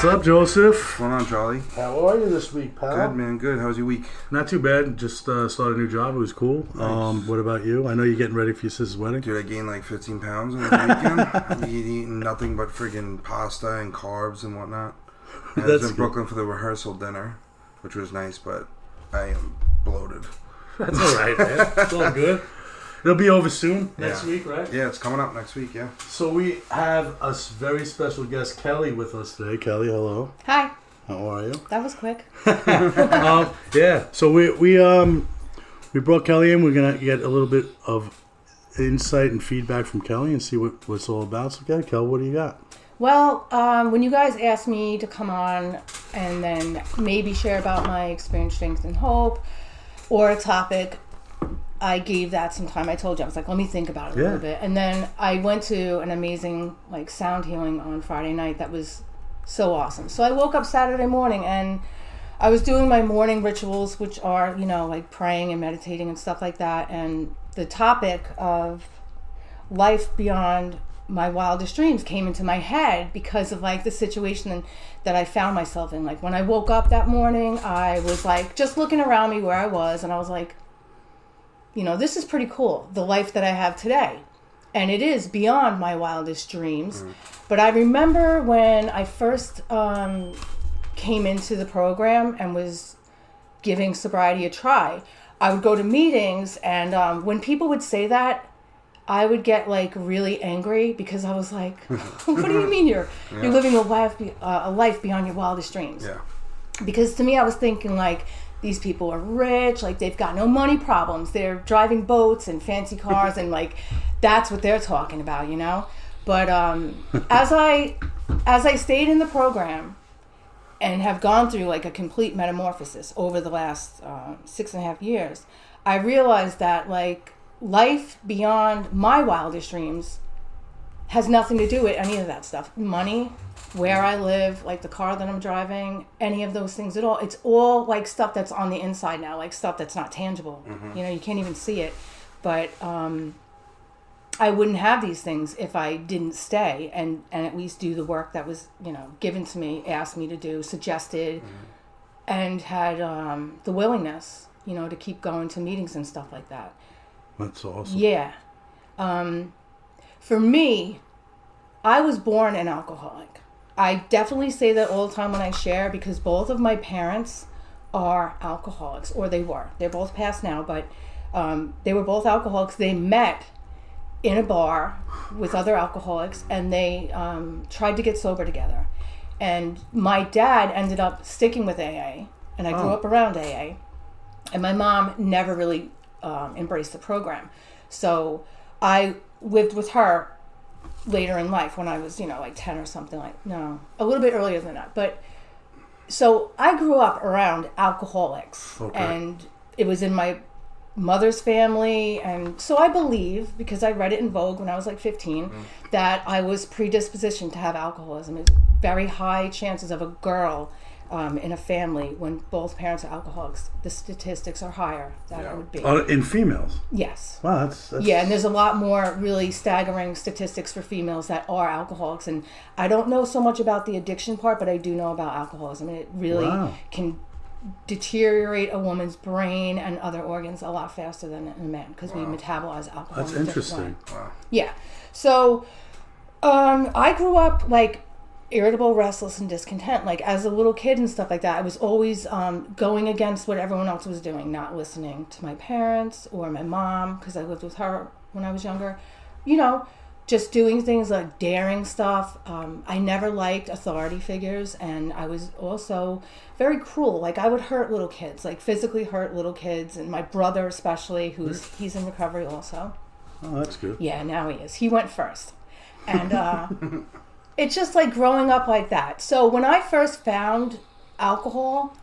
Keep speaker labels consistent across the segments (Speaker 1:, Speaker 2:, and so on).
Speaker 1: What's up, Joseph?
Speaker 2: What's going on, Charlie?
Speaker 1: How are you this week, pal?
Speaker 2: Good, man. Good. How was your week?
Speaker 1: Not too bad. Just started a new job. It was cool.
Speaker 2: Nice.
Speaker 1: What about you? I know you're getting ready for your sister's wedding.
Speaker 2: Dude, I gained like 15 pounds in the weekend. I've eating nothing but friggin' pasta and carbs and whatnot. And I was in Brooklyn for the rehearsal dinner, which was nice, but I am bloated.
Speaker 1: That's all right, man. It's all good. It'll be over soon, next week, right?
Speaker 2: Yeah, it's coming up next week, yeah.
Speaker 1: So we have a very special guest, Kelly, with us today. Kelly, hello.
Speaker 3: Hi.
Speaker 1: How are you?
Speaker 3: That was quick.
Speaker 1: Yeah, so we brought Kelly in. We're going to get a little bit of insight and feedback from Kelly and see what it's all about. So, okay, Kelly, what do you got?
Speaker 3: Well, when you guys asked me to come on and then maybe share about my experience, strength, and hope, or a topic, I gave that some time. I told you, I was like, let me think about it a little bit. And then I went to an amazing sound healing on Friday night that was so awesome. So I woke up Saturday morning and I was doing my morning rituals, which are, praying and meditating and stuff like that. And the topic of life beyond my wildest dreams came into my head because of the situation that I found myself in. When I woke up that morning, I was just looking around me where I was, and I was like, this is pretty cool, the life that I have today. And it is beyond my wildest dreams. But I remember when I first came into the program and was giving sobriety a try, I would go to meetings, and when people would say that, I would get really angry because I was like, what do you mean you're living a life beyond your wildest dreams?
Speaker 2: Yeah.
Speaker 3: Because to me, I was thinking these people are rich, they've got no money problems. They're driving boats and fancy cars and that's what they're talking about, But as I stayed in the program and have gone through a complete metamorphosis over the last 6.5 years, I realized that life beyond my wildest dreams has nothing to do with any of that stuff. Money, where I live, the car that I'm driving, any of those things at all. It's all stuff that's on the inside now, stuff that's not tangible.
Speaker 2: Mm-hmm.
Speaker 3: You can't even see it. But I wouldn't have these things if I didn't stay and at least do the work that was, given to me, asked me to do, suggested, and had the willingness, to keep going to meetings and stuff like that.
Speaker 1: That's awesome.
Speaker 3: Yeah. For me, I was born an alcoholic. I definitely say that all the time when I share because both of my parents are alcoholics, or they were. They're both passed now, but they were both alcoholics. They met in a bar with other alcoholics, and they tried to get sober together. And my dad ended up sticking with AA, and I grew up around AA. And my mom never really embraced the program. So I lived with her later in life when I was, 10 or something, a little bit earlier than that. But so I grew up around alcoholics, and it was in my mother's family. And so I believe, because I read it in Vogue when I was 15, that I was predispositioned to have alcoholism. It's very high chances of a girl in a family when both parents are alcoholics. The statistics are higher that it would be.
Speaker 1: In females?
Speaker 3: Yes.
Speaker 1: Wow, that's...
Speaker 3: Yeah, and there's a lot more really staggering statistics for females that are alcoholics. And I don't know so much about the addiction part, but I do know about alcoholism. And it really can deteriorate a woman's brain and other organs a lot faster than a man because we metabolize alcohol.
Speaker 1: That's interesting.
Speaker 2: Wow.
Speaker 3: Yeah. So I grew up irritable, restless, and discontent. As a little kid and stuff like that, I was always going against what everyone else was doing, not listening to my parents or my mom because I lived with her when I was younger. Just doing things like daring stuff. I never liked authority figures, and I was also very cruel. I would hurt little kids, physically hurt little kids, and my brother especially, he's in recovery also.
Speaker 1: Oh, that's good.
Speaker 3: Yeah, now he is. He went first. And it's just growing up like that. So when I first found alcohol,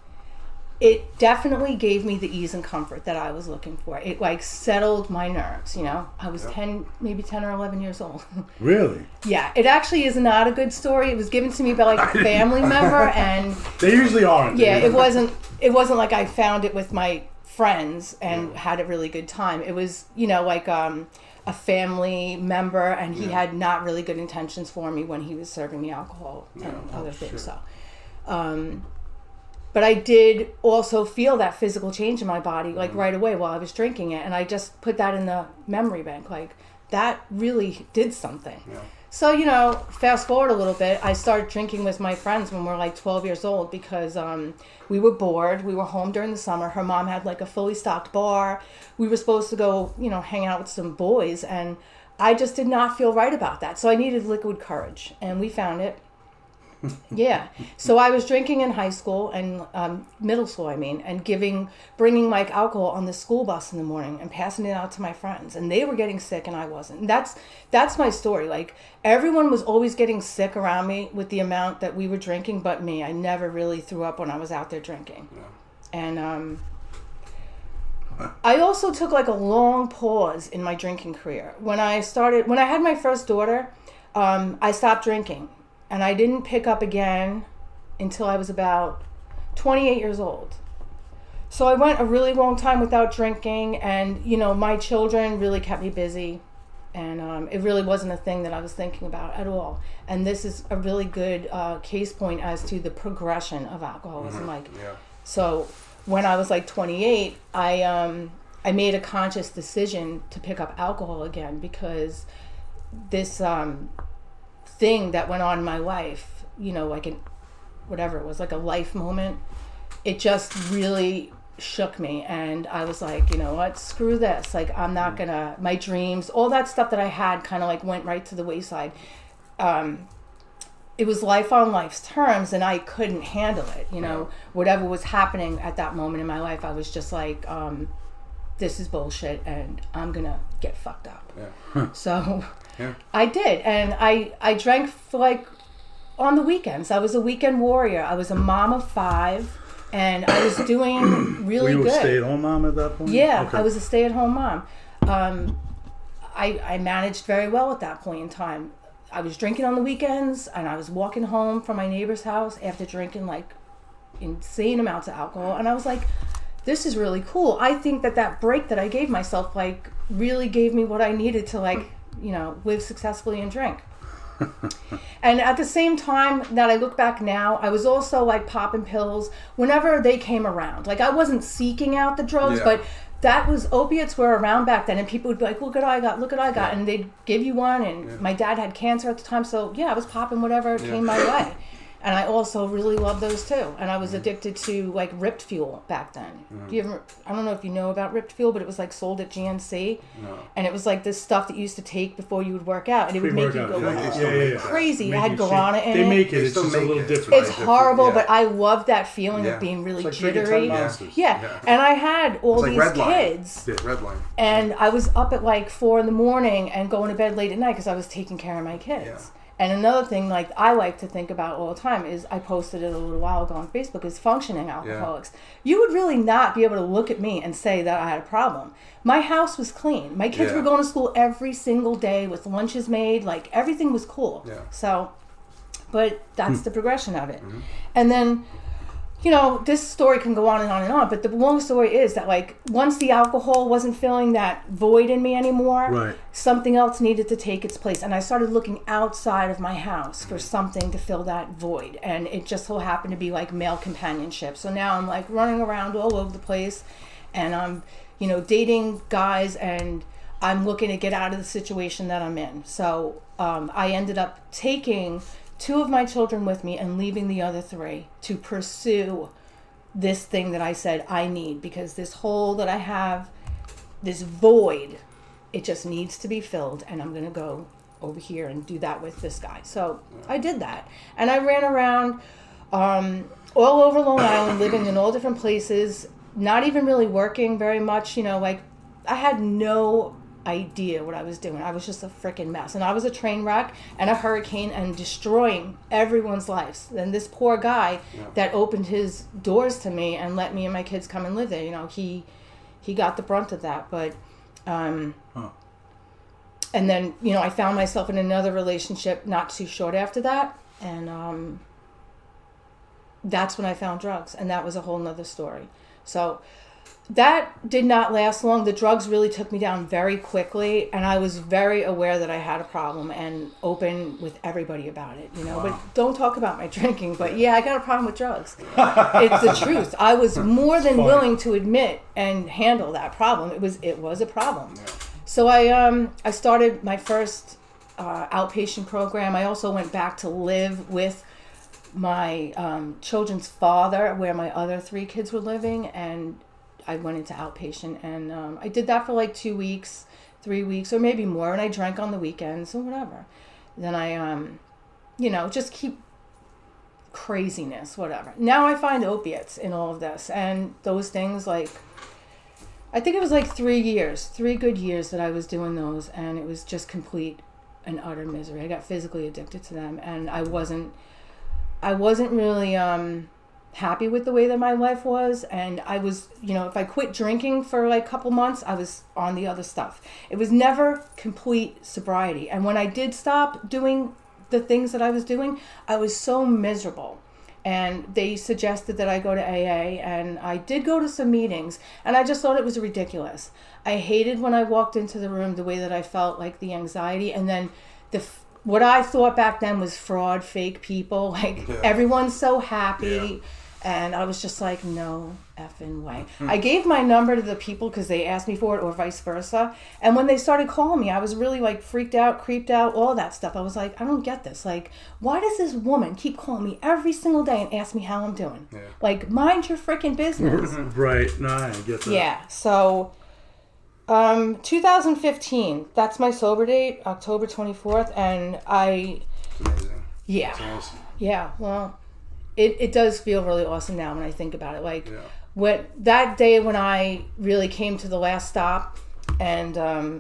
Speaker 3: it definitely gave me the ease and comfort that I was looking for. It settled my nerves, I was 10 or 11 years old.
Speaker 1: Really?
Speaker 3: Yeah, it actually is not a good story. It was given to me by a family member, and
Speaker 1: they usually aren't.
Speaker 3: Yeah, it wasn't like I found it with my friends and had a really good time. It was, a family member, and he had not really good intentions for me when he was serving me alcohol and other things. So, but I did also feel that physical change in my body, like right away while I was drinking it, and I just put that in the memory bank. Like that really did something. Yeah. So, you know, fast forward a little bit, I started drinking with my friends when we were like 12 years old because we were bored. We were home during the summer. Her mom had like a fully stocked bar. We were supposed to go, you know, hang out with some boys, and I just did not feel right about that. So I needed liquid courage, and we found it. Yeah. So I was drinking in high school and middle school, and bringing like alcohol on the school bus in the morning and passing it out to my friends, and they were getting sick and I wasn't. And that's my story. Like everyone was always getting sick around me with the amount that we were drinking, but me. I never really threw up when I was out there drinking. Yeah. And I also took like a long pause in my drinking career. When I had my first daughter, I stopped drinking. And I didn't pick up again until I was about 28 years old. So I went a really long time without drinking, and, you know, my children really kept me busy. And it really wasn't a thing that I was thinking about at all. And this is a really good case point as to the progression of alcoholism. So when I was like 28, I made a conscious decision to pick up alcohol again because this... thing that went on in my life, you know, like whatever it was, like a life moment, it just really shook me, and I was like, you know what, screw this, like I'm not gonna, my dreams, all that stuff that I had kind of like went right to the wayside. It was life on life's terms, and I couldn't handle it, you know. Whatever was happening at that moment in my life, I was just like, this is bullshit, and I'm gonna get fucked up. So I did, and I drank for like on the weekends. I was a weekend warrior. I was a mom of 5, and I was doing really good.
Speaker 1: Were you a stay-at-home mom at that point?
Speaker 3: Yeah, okay. I was a stay-at-home mom. I managed very well at that point in time. I was drinking on the weekends, and I was walking home from my neighbor's house after drinking like insane amounts of alcohol, and I was like, this is really cool. I think that break that I gave myself like really gave me what I needed to like, you know, live successfully and drink. And at the same time that I look back now, I was also like popping pills whenever they came around. Like I wasn't seeking out the drugs, but that was, opiates were around back then, and people would be like, look what I got, and they'd give you one, and my dad had cancer at the time, so I was popping whatever came my way. And I also really loved those too. And I was addicted to like Ripped Fuel back then. I don't know if you know about Ripped Fuel, but it was like sold at GNC. No. And it was like this stuff that you used to take before you would work out. And it would make you go crazy. It had guarana in it.
Speaker 1: They make it. It's just a little different.
Speaker 3: It's horrible, but I loved that feeling of being really jittery. Yeah. And I had all these kids.
Speaker 2: Redline.
Speaker 3: And I was up at like 4 a.m. and going to bed late at night because I was taking care of my kids. Yeah. And another thing, like I like to think about all the time, is I posted it a little while ago on Facebook, is functioning alcoholics. Yeah. You would really not be able to look at me and say that I had a problem. My house was clean. My kids were going to school every single day with lunches made. Like everything was cool. Yeah. So, but that's the progression of it. And then, you know, this story can go on and on and on, but the long story is that, like, once the alcohol wasn't filling that void in me anymore, something else needed to take its place. And I started looking outside of my house for something to fill that void. And it just so happened to be, like, male companionship. So now I'm, like, running around all over the place, and I'm, you know, dating guys, and I'm looking to get out of the situation that I'm in. So I ended up taking 2 of my children with me and leaving the other 3 to pursue this thing that I said I need, because this hole that I have, this void, it just needs to be filled, and I'm going to go over here and do that with this guy. So I did that, and I ran around all over Long Island, living in all different places, not even really working very much, you know, like I had no idea what I was doing. I was just a freaking mess, and I was a train wreck and a hurricane and destroying everyone's lives. And this poor guy that opened his doors to me and let me and my kids come and live there, you know, he got the brunt of that. But and then, you know, I found myself in another relationship not too short after that, and that's when I found drugs, and that was a whole nother story. So that did not last long. The drugs really took me down very quickly, and I was very aware that I had a problem and open with everybody about it, you know. Wow. But don't talk about my drinking. But yeah, I got a problem with drugs. It's the truth. I was more than willing to admit and handle that problem. It was a problem. Yeah. So I started my first outpatient program. I also went back to live with my children's father, where my other 3 kids were living, and I went into outpatient, and I did that for like 2 weeks, 3 weeks, or maybe more, and I drank on the weekends or whatever. Then I, just keep craziness, whatever. Now I find opiates in all of this, and those things, like, I think it was like 3 good years that I was doing those, and it was just complete and utter misery. I got physically addicted to them, and I wasn't really happy with the way that my life was, and I was, if I quit drinking for like a couple months, I was on the other stuff. It was never complete sobriety, and when I did stop doing the things that I was doing, I was so miserable, and they suggested that I go to AA, and I did go to some meetings, and I just thought it was ridiculous. I hated when I walked into the room the way that I felt, like the anxiety, and then what I thought back then was fraud, fake people, like everyone's so happy. Yeah. And I was just like, no effing way. I gave my number to the people because they asked me for it, or vice versa. And when they started calling me, I was really like freaked out, creeped out, all that stuff. I was like, I don't get this. Like, why does this woman keep calling me every single day and ask me how I'm doing? Yeah. Like, mind your freaking business.
Speaker 1: Right. No, I get that.
Speaker 3: Yeah. So, 2015, that's my sober date, October 24th. And
Speaker 2: It's amazing.
Speaker 3: Yeah.
Speaker 2: It's awesome.
Speaker 3: Yeah. Well, It does feel really awesome now when I think about it. Like, when that day when I really came to the last stop, and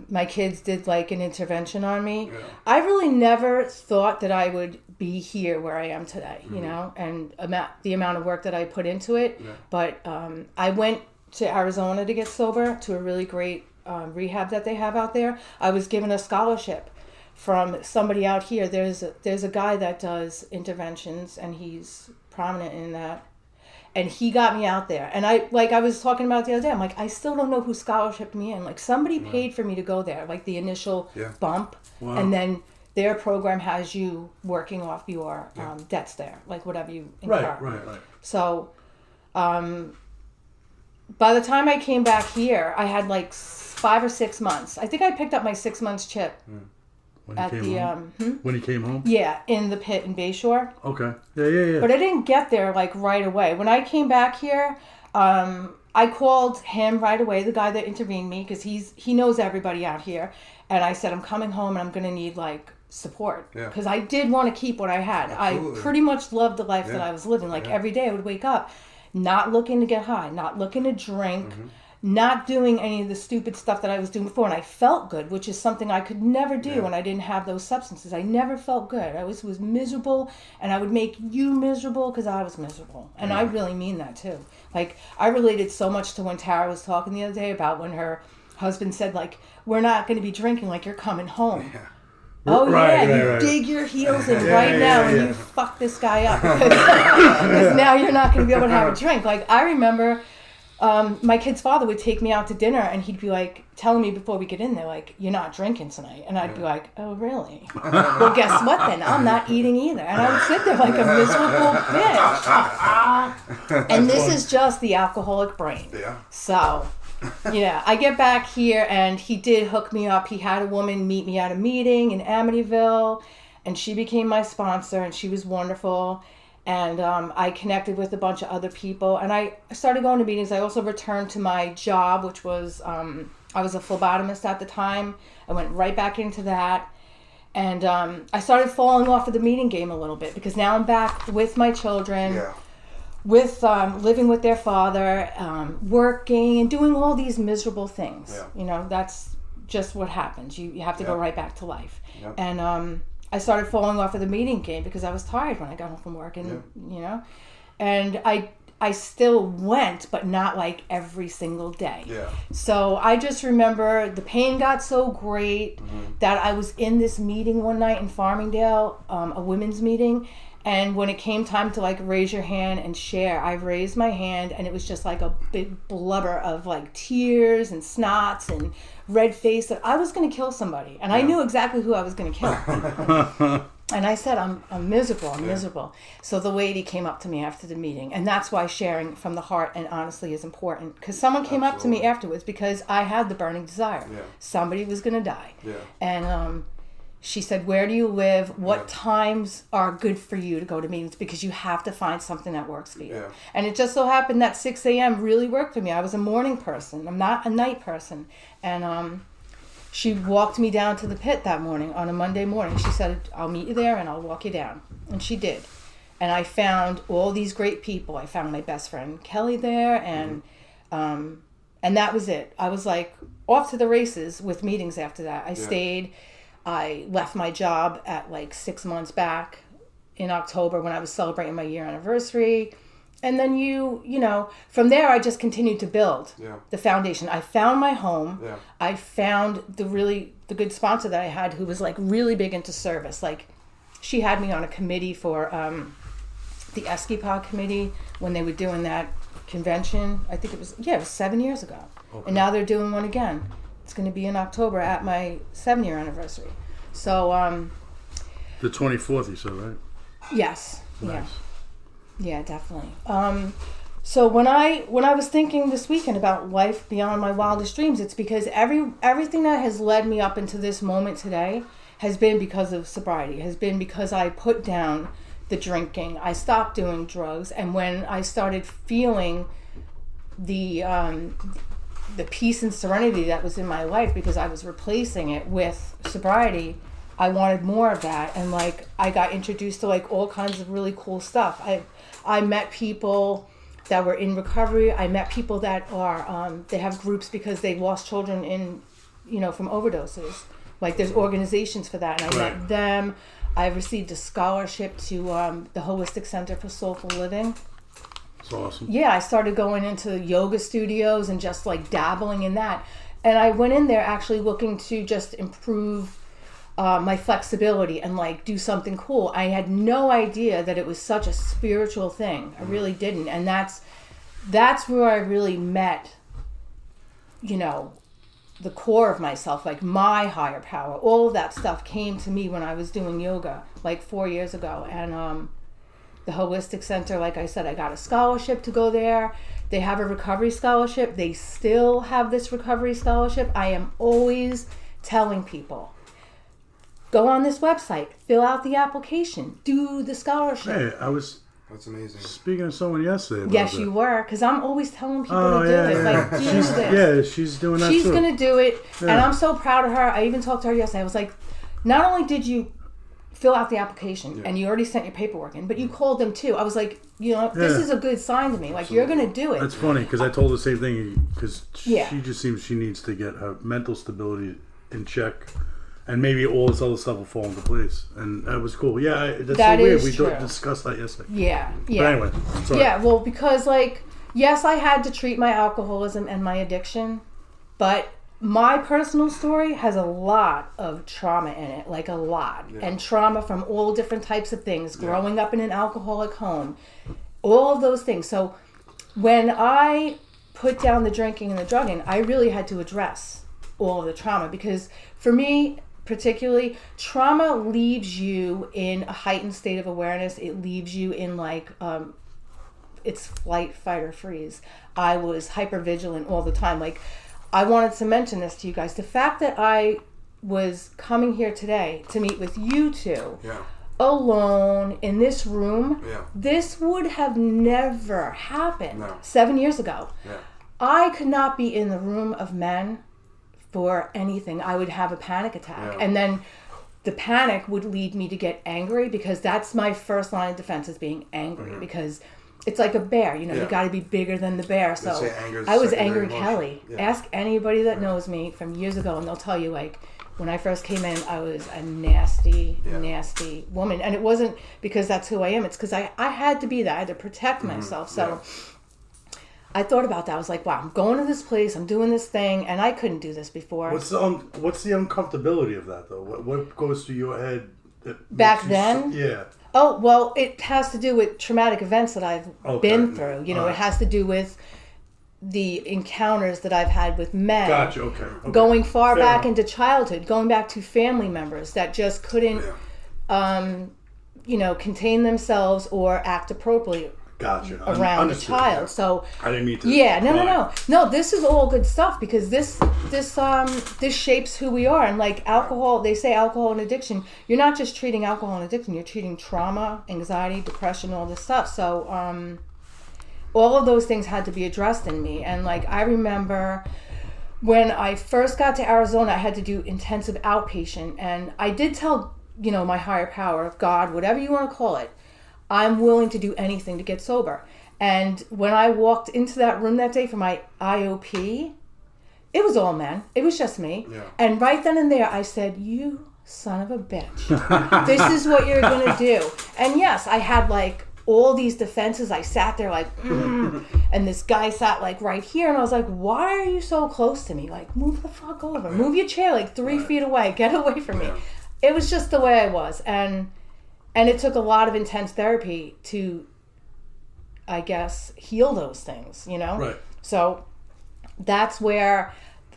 Speaker 3: my kids did like an intervention on me, I really never thought that I would be here where I am today, you know, and the amount of work that I put into it. Yeah. But I went to Arizona to get sober, to a really great rehab that they have out there. I was given a scholarship from somebody out here. There's a guy that does interventions, and he's prominent in that, and he got me out there. And I was talking about it the other day, I'm like, I still don't know who scholarshiped me in. Like, somebody paid for me to go there, like the initial bump. Wow. And then their program has you working off your debts there, like whatever you incur. Right. So by the time I came back here, I had like 5 or 6 months. I think I picked up my 6 months chip.
Speaker 1: When he came home?
Speaker 3: Yeah, in the pit in Bayshore.
Speaker 1: Okay. Yeah.
Speaker 3: But I didn't get there like right away. When I came back here, I called him right away, the guy that intervened me, because he knows everybody out here. And I said, I'm coming home and I'm going to need like support. Because I did want to keep what I had. Absolutely. I pretty much loved the life that I was living. Like every day I would wake up not looking to get high, not looking to drink, not doing any of the stupid stuff that I was doing before. And I felt good, which is something I could never do when I didn't have those substances. I never felt good. I was miserable, and I would make you miserable because I was miserable. And I really mean that too. Like, I related so much to when Tara was talking the other day about when her husband said, like, we're not going to be drinking, like you're coming home. Yeah. Oh, you dig your heels in now and you fuck this guy up because now you're not going to be able to have a drink. Like, I remember my kid's father would take me out to dinner, and he'd be like telling me before we get in there, like, you're not drinking tonight. And I'd be like, oh, really? Well, guess what then? I'm not eating either. And I would sit there like a miserable bitch. And this is just the alcoholic brain. Yeah. So, yeah, I get back here, and he did hook me up. He had a woman meet me at a meeting in Amityville, and she became my sponsor, and she was wonderful. And I connected with a bunch of other people, and I started going to meetings. I also returned to my job, which was, I was a phlebotomist at the time. I went right back into that. And I started falling off of the meeting game a little bit, because now I'm back with my children, with living with their father, working and doing all these miserable things. Yeah. You know, that's just what happens. You have to go right back to life. Yeah. And I started falling off of the meeting game because I was tired when I got home from work, and you know, and I still went, but not like every single day. Yeah. So I just remember the pain got so great that I was in this meeting one night in Farmingdale, a women's meeting, And when it came time to like raise your hand and share, I raised my hand and it was just like a big blubber of like tears and snots and red face that I was going to kill somebody. And I knew exactly who I was going to kill. And I said, I'm miserable, I'm miserable. So the lady came up to me after the meeting. And that's why sharing from the heart and honestly is important. Because someone came up to me afterwards because I had the burning desire. Yeah. Somebody was going to die. Yeah. And she said, where do you live? What times are good for you to go to meetings? Because you have to find something that works for you. Yeah. And it just so happened that 6 a.m. really worked for me. I was a morning person. I'm not a night person. And she walked me down to the pit that morning on a Monday morning. She said, I'll meet you there and I'll walk you down. And she did. And I found all these great people. I found my best friend Kelly there, and that was it. I was like off to the races with meetings after that. I stayed. I left my job at like 6 months back in October when I was celebrating my year anniversary. And then you know, from there I just continued to build the foundation. I found my home. Yeah. I found the good sponsor that I had who was like really big into service. Like she had me on a committee for the Eskipod committee when they were doing that convention. I think it was 7 years ago. Okay. And now they're doing one again. It's going to be in October at my 7-year anniversary. So
Speaker 1: the 24th, you said, right?
Speaker 3: Yes.
Speaker 1: Nice.
Speaker 3: Yeah, definitely. So when I was thinking this weekend about life beyond my wildest dreams, it's because everything that has led me up into this moment today has been because of sobriety, has been because I put down the drinking. I stopped doing drugs, and when I started feeling the peace and serenity that was in my life because I was replacing it with sobriety, I wanted more of that. And like I got introduced to like all kinds of really cool stuff. I met people that were in recovery. I met people that are they have groups because they lost children in, from overdoses. Like there's organizations for that, and I met them. I received a scholarship to the Holistic Center for Soulful Living.
Speaker 1: That's awesome.
Speaker 3: Yeah, I started going into yoga studios and just like dabbling in that. And I went in there actually looking to just improve my flexibility and like do something cool. I had no idea that it was such a spiritual thing. I really didn't. And that's where I really met, the core of myself, like my higher power. All of that stuff came to me when I was doing yoga like 4 years ago. And the Holistic Center, like I said, I got a scholarship to go there. They have a recovery scholarship. They still have this recovery scholarship. I am always telling people, go on this website, fill out the application, do the scholarship.
Speaker 1: Hey,
Speaker 2: That's amazing.
Speaker 1: Speaking to someone yesterday about
Speaker 3: Yes,
Speaker 1: that.
Speaker 3: you were, because I'm always telling people to do it.
Speaker 1: Yeah.
Speaker 3: Like, do this.
Speaker 1: Yeah, she's doing that
Speaker 3: She's
Speaker 1: too.
Speaker 3: going to do it,
Speaker 1: Yeah.
Speaker 3: and I'm so proud of her. I even talked to her yesterday. I was like, not only did you fill out the application, and you already sent your paperwork in, but you called them too. I was like, this is a good sign to me. Like, you're going to do it.
Speaker 1: That's funny, because I told her the same thing, because
Speaker 3: Yeah.
Speaker 1: she just seems she needs to get her mental stability in check. And maybe all this other stuff will fall into place. And that was cool. Yeah, that's
Speaker 3: That
Speaker 1: so weird.
Speaker 3: is
Speaker 1: We
Speaker 3: true.
Speaker 1: discussed that yesterday.
Speaker 3: Yeah.
Speaker 1: But anyway, sorry.
Speaker 3: Yeah, well, because, like, yes, I had to treat my alcoholism and my addiction, but my personal story has a lot of trauma in it, like a lot. Yeah. And trauma from all different types of things, growing up in an alcoholic home, all of those things. So when I put down the drinking and the drugging, I really had to address all of the trauma, because for me, particularly, trauma leaves you in a heightened state of awareness. It leaves you in like it's flight, fight, or freeze. I was hypervigilant all the time. Like, I wanted to mention this to you guys. The fact that I was coming here today to meet with you two alone in this room, this would have never happened 7 years ago. I could not be in the room of men for anything. I would have a panic attack. And then the panic would lead me to get angry, because that's my first line of defense, is being angry, because it's like a bear, you got to be bigger than the bear. So I was angry Kelly. Ask anybody that knows me from years ago, and they'll tell you, like, when I first came in, I was a nasty woman. And it wasn't because that's who I am. It's because I had to be that. I had to protect myself. So I thought about that. I was like, wow, I'm going to this place, I'm doing this thing, and I couldn't do this before.
Speaker 1: What's the uncomfortability of that, though? What goes through your head?
Speaker 3: Back then? Oh, well, it has to do with traumatic events that I've been through. You know, it has to do with the encounters that I've had with men.
Speaker 1: Gotcha, okay.
Speaker 3: Going far back into childhood, going back to family members that just couldn't, contain themselves or act appropriately.
Speaker 1: Gotcha.
Speaker 3: Around the child. So
Speaker 1: I didn't mean to.
Speaker 3: Yeah, no. This is all good stuff because this shapes who we are. And like alcohol, they say alcohol and addiction. You're not just treating alcohol and addiction. You're treating trauma, anxiety, depression, all this stuff. So all of those things had to be addressed in me. And like I remember when I first got to Arizona, I had to do intensive outpatient, and I did tell my higher power, God, whatever you want to call it, I'm willing to do anything to get sober. And when I walked into that room that day for my IOP, it was all men. It was just me. Yeah. And right then and there, I said, you son of a bitch. This is what you're going to do. And yes, I had like all these defenses. I sat there like, and this guy sat like right here. And I was like, why are you so close to me? Like, move the fuck over. Move your chair like 3 feet away. Get away from me. It was just the way I was. And it took a lot of intense therapy to, I guess, heal those things, Right. So that's where,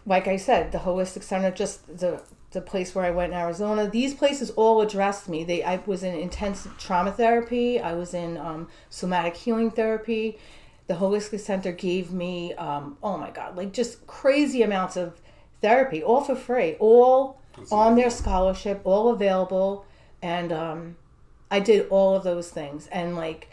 Speaker 3: like I said, the Holistic Center, just the place where I went in Arizona, these places all addressed me. I was in intensive trauma therapy. I was in somatic healing therapy. The Holistic Center gave me, oh my God, like just crazy amounts of therapy, all for free, all on their scholarship, all available. And I did all of those things. And like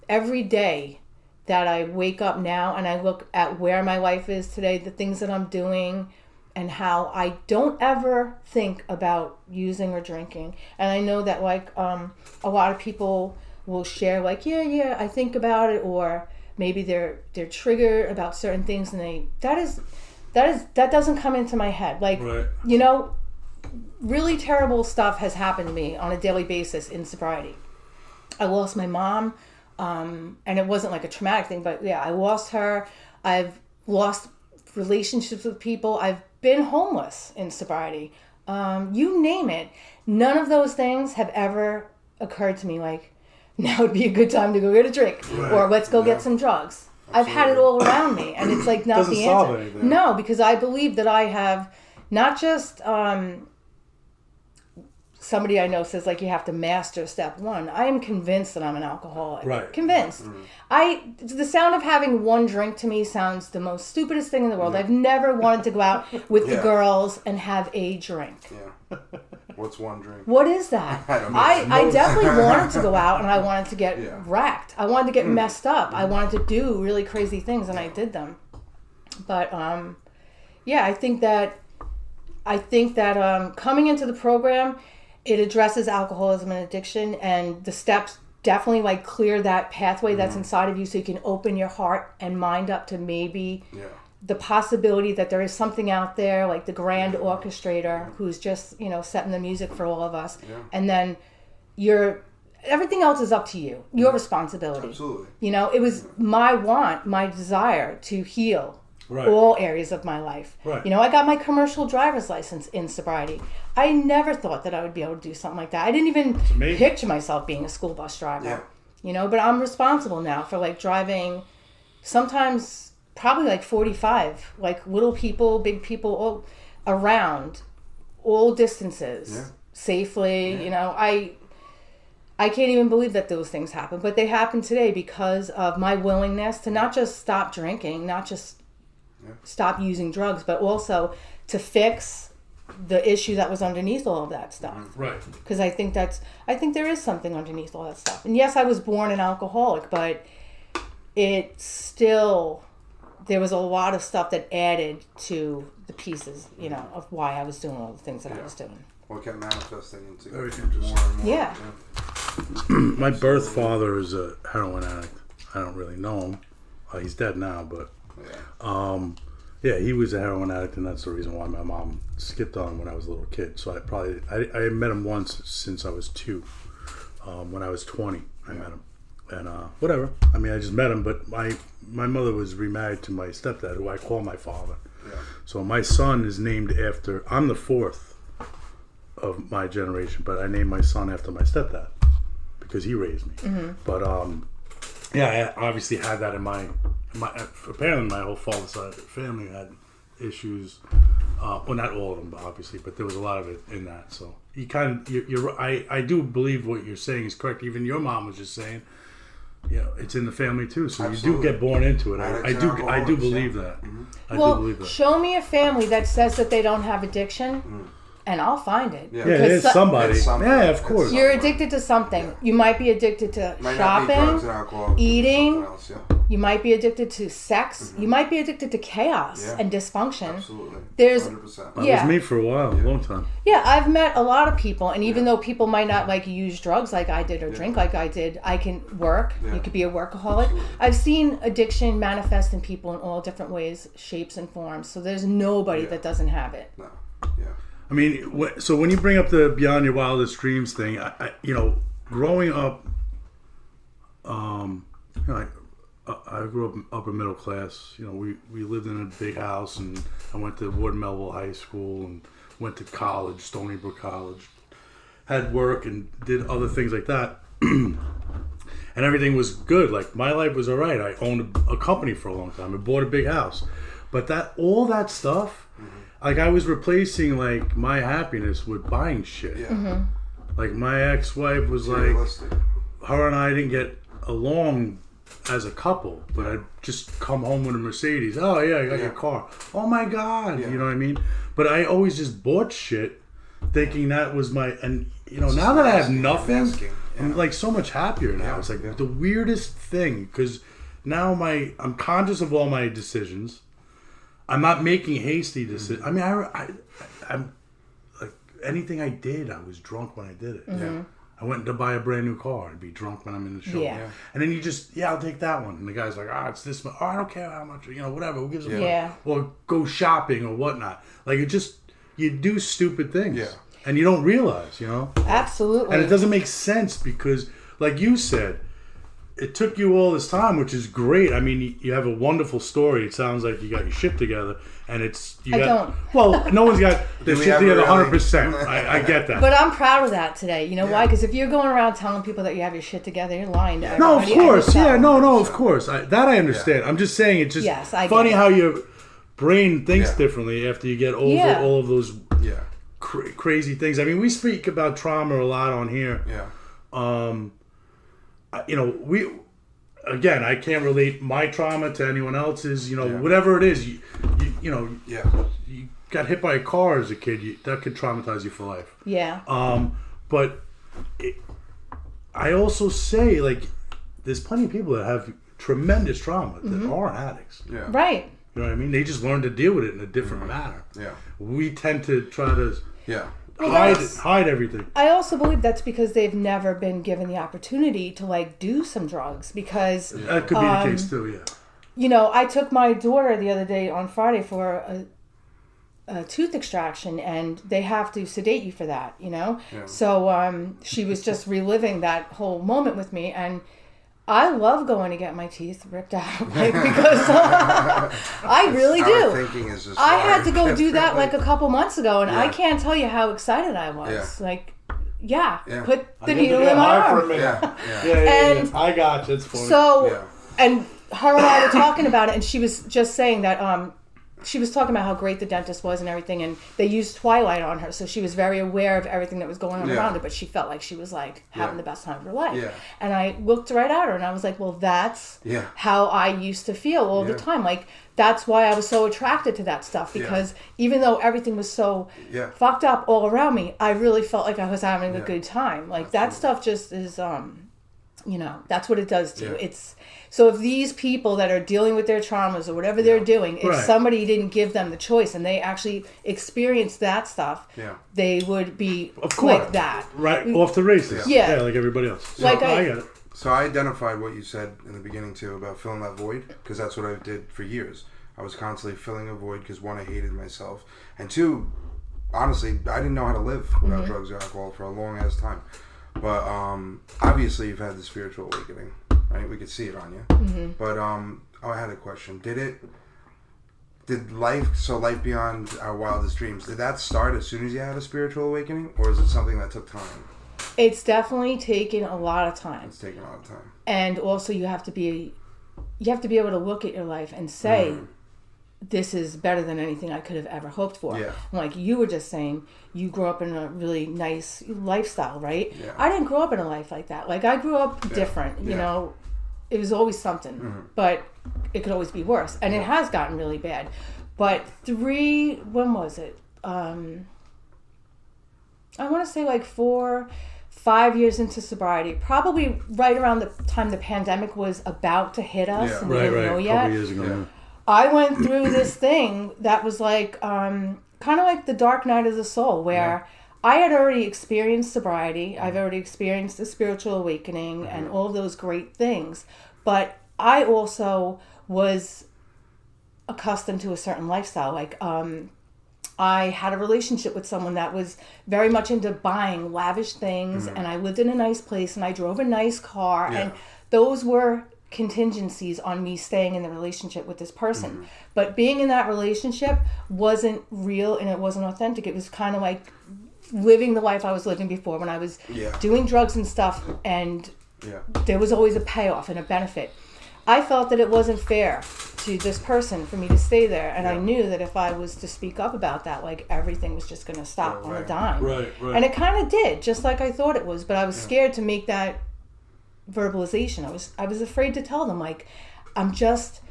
Speaker 3: every day that I wake up now and I look at where my life is today, the things that I'm doing, and how I don't ever think about using or drinking. And I know that like a lot of people will share like, yeah, I think about it, or maybe they're triggered about certain things, and that doesn't come into my head. Like, really terrible stuff has happened to me on a daily basis in sobriety. I lost my mom, and it wasn't like a traumatic thing, but yeah, I lost her. I've lost relationships with people. I've been homeless in sobriety. You name it. None of those things have ever occurred to me like, now would be a good time to go get a drink, or let's go get some drugs. Absolutely. I've had it all around me, and it's like not the answer. Anything. No, because I believe that I have not just somebody I know says like you have to master step one. I am convinced that I'm an alcoholic. Right. Convinced. Mm-hmm. The sound of having one drink to me sounds the most stupidest thing in the world. I've never wanted to go out with the girls and have a drink.
Speaker 2: Yeah. What's one drink?
Speaker 3: What is that? I definitely wanted to go out, and I wanted to get wrecked. I wanted to get messed up. I wanted to do really crazy things, and I did them. But I think that coming into the program, it addresses alcoholism and addiction, and the steps definitely like clear that pathway that's inside of you, so you can open your heart and mind up to maybe the possibility that there is something out there, like the grand orchestrator who's just setting the music for all of us, and then everything else is up to you, your responsibility.
Speaker 2: Absolutely.
Speaker 3: It was my desire to heal all areas of my life. Right. I got my commercial driver's license in sobriety. I never thought that I would be able to do something like that. I didn't even picture myself being a school bus driver. Yeah. But I'm responsible now for like driving sometimes probably like 45, like little people, big people, all around, all distances, safely. Yeah. I can't even believe that those things happen, but they happen today because of my willingness to not just stop drinking, not just stop using drugs, but also to fix the issue that was underneath all of that stuff.
Speaker 1: Right.
Speaker 3: Because I think there is something underneath all that stuff. And yes, I was born an alcoholic, but it still, there was a lot of stuff that added to the pieces, of why I was doing all the things that I was doing.
Speaker 2: Well, it kept manifesting into
Speaker 1: very
Speaker 2: more and more.
Speaker 3: Yeah.
Speaker 1: My birth father is a heroin addict. I don't really know him. He's dead now, but he was a heroin addict, and that's the reason why my mom skipped on him when I was a little kid. So I met him once since I was 2. When I was 20, I met him, and whatever. I mean, I just met him, but my mother was remarried to my stepdad, who I call my father. Yeah. So my son is named after. I'm the 4th of my generation, but I named my son after my stepdad because he raised me. But yeah, I obviously had that in my apparently my whole father's side of the family had issues. Well, not all of them, obviously, but there was a lot of it in that. So you kind of, I do believe what you're saying is correct. Even your mom was just saying, it's in the family too. So
Speaker 2: Absolutely.
Speaker 1: You do get born into it. I do believe that. I do believe that.
Speaker 3: Show me a family that says that they don't have addiction. And I'll find it.
Speaker 2: Yeah,
Speaker 1: it's somebody. Yeah, of course.
Speaker 3: You're addicted to something. Yeah. You might be addicted to shopping,
Speaker 2: drugs and alcohol,
Speaker 3: eating.
Speaker 2: Else,
Speaker 3: You might be addicted to sex. You might be addicted to chaos and dysfunction.
Speaker 2: Absolutely.
Speaker 3: 100%.
Speaker 1: That was me for a while, a long time.
Speaker 3: Yeah, I've met a lot of people, and even though people might not like use drugs like I did or drink like I did, I can work. Yeah. You could be a workaholic. Absolutely. I've seen addiction manifest in people in all different ways, shapes, and forms. So there's nobody that doesn't have it.
Speaker 2: No. Yeah.
Speaker 1: I mean, so when you bring up the beyond your wildest dreams thing, I growing up, I grew up upper middle class. We lived in a big house, and I went to Ward Melville High School and went to college, Stony Brook College, had work and did other things like that, and everything was good. Like my life was all right. I owned a company for a long time. I bought a big house, but all that stuff. Like I was replacing like my happiness with buying shit.
Speaker 2: Yeah.
Speaker 1: Like my ex-wife was
Speaker 2: realistic.
Speaker 1: Her and I didn't get along as a couple, but I'd just come home with a Mercedes. Oh yeah, I got your car. Oh my God, you know what I mean? But I always just bought shit, thinking that was my. And now that I have nothing, I'm like so much happier now.
Speaker 2: Yeah.
Speaker 1: It's like the weirdest thing because now I'm conscious of all my decisions. I'm not making hasty decisions. I mean, I'm like anything I did, I was drunk when I did it.
Speaker 2: Yeah.
Speaker 1: I went to buy a brand new car. I'd be drunk when I'm in the show.
Speaker 3: Yeah.
Speaker 1: And then you just, I'll take that one. And the guy's like, it's this one. I don't care how much, whatever. Who gives a fuck?
Speaker 3: Yeah.
Speaker 1: Or go shopping or whatnot. Like you do stupid things.
Speaker 2: Yeah.
Speaker 1: And you don't realize,
Speaker 3: Absolutely.
Speaker 1: And it doesn't make sense because, like you said, it took you all this time, which is great. I mean, you have a wonderful story. It sounds like you got your shit together, and
Speaker 3: I don't.
Speaker 1: Well, no one's got their shit together 100%. I get that.
Speaker 3: But I'm proud of that today. You know why? Because if you're going around telling people that you have your shit together, you're lying to everybody.
Speaker 1: No, of course. Yeah, no, of course. That I understand. I'm just saying it's just funny how your brain thinks differently after you get over all of those crazy things. I mean, we speak about trauma a lot on here.
Speaker 2: Yeah.
Speaker 1: I can't relate my trauma to anyone else's. Whatever it is, you got hit by a car as a kid. That could traumatize you for life.
Speaker 3: Yeah.
Speaker 1: But I also say there's plenty of people that have tremendous trauma that aren't addicts.
Speaker 2: Yeah.
Speaker 3: Right.
Speaker 1: You know what I mean? They just learn to deal with it in a different manner.
Speaker 2: Yeah.
Speaker 1: We tend to try to.
Speaker 2: Yeah.
Speaker 1: Hide everything.
Speaker 3: I also believe that's because they've never been given the opportunity to do some drugs because
Speaker 1: that could be the case too. Yeah.
Speaker 3: I took my daughter the other day on Friday for a tooth extraction, and they have to sedate you for that. Yeah. So she was just reliving that whole moment with me, and I love going to get my teeth ripped out because I really do.
Speaker 2: Thinking is just
Speaker 3: I had to go do that a couple months ago, and
Speaker 2: Yeah.
Speaker 3: I can't tell you how excited I was.
Speaker 2: Yeah.
Speaker 3: Put the needle in my arm.
Speaker 1: Yeah. I got you. It's funny.
Speaker 3: So, and her and I were talking about it, and she was just saying that she was talking about how great the dentist was and everything, and they used Twilight on her, so she was very aware of everything that was going on around her, but she felt like she was having the best time of her life.
Speaker 2: Yeah.
Speaker 3: And I looked right at her, and I was like, well, that's how I used to feel all the time. That's why I was so attracted to that stuff, because even though everything was so fucked up all around me, I really felt like I was having a good time. That stuff just is, that's what it does to you. So if these people that are dealing with their traumas or whatever they're doing, if somebody didn't give them the choice and they actually experienced that stuff, they would be like that.
Speaker 1: Right, off the races.
Speaker 3: Yeah.
Speaker 1: Like everybody else.
Speaker 3: I
Speaker 1: get it.
Speaker 2: So I identified what you said in the beginning too about filling that void, because that's what I did for years. I was constantly filling a void because one, I hated myself, and two, honestly, I didn't know how to live without drugs or alcohol for a long ass time. But obviously you've had the spiritual awakening, right? We could see it on you. But I had a question. Did life beyond our wildest dreams, did that start as soon as you had a spiritual awakening, or is it something that took time?
Speaker 3: It's definitely taken a lot of time.
Speaker 2: It's taken a lot of time.
Speaker 3: And also you have to be able to look at your life and say, this is better than anything I could have ever hoped for.
Speaker 2: Yeah.
Speaker 3: Like you were just saying, you grew up in a really nice lifestyle, right?
Speaker 2: Yeah.
Speaker 3: I didn't grow up in a life like that. Like I grew up different, you know. It was always something, but it could always be worse. And it has gotten really bad. But when was it? I want to say like 4-5 years into sobriety, probably right around the time the pandemic was about to hit us and we didn't know yet.
Speaker 1: A couple years ago. Yeah.
Speaker 3: I went through this thing that was like kind of like the dark night of the soul, where I had already experienced sobriety. I've already experienced the spiritual awakening and all those great things. But I also was accustomed to a certain lifestyle. Like I had a relationship with someone that was very much into buying lavish things, and I lived in a nice place, and I drove a nice car, and those were contingencies on me staying in the relationship with this person. But being in that relationship wasn't real and it wasn't authentic. It was kind of like living the life I was living before when I was doing drugs and stuff, and there was always a payoff and a benefit. I felt that it wasn't fair to this person for me to stay there, and I knew that if I was to speak up about that, like everything was just going to stop on a dime.
Speaker 1: Right.
Speaker 3: And it kind of did, just like I thought it was, but I was scared to make that verbalization. I was afraid to tell them, like, I'm just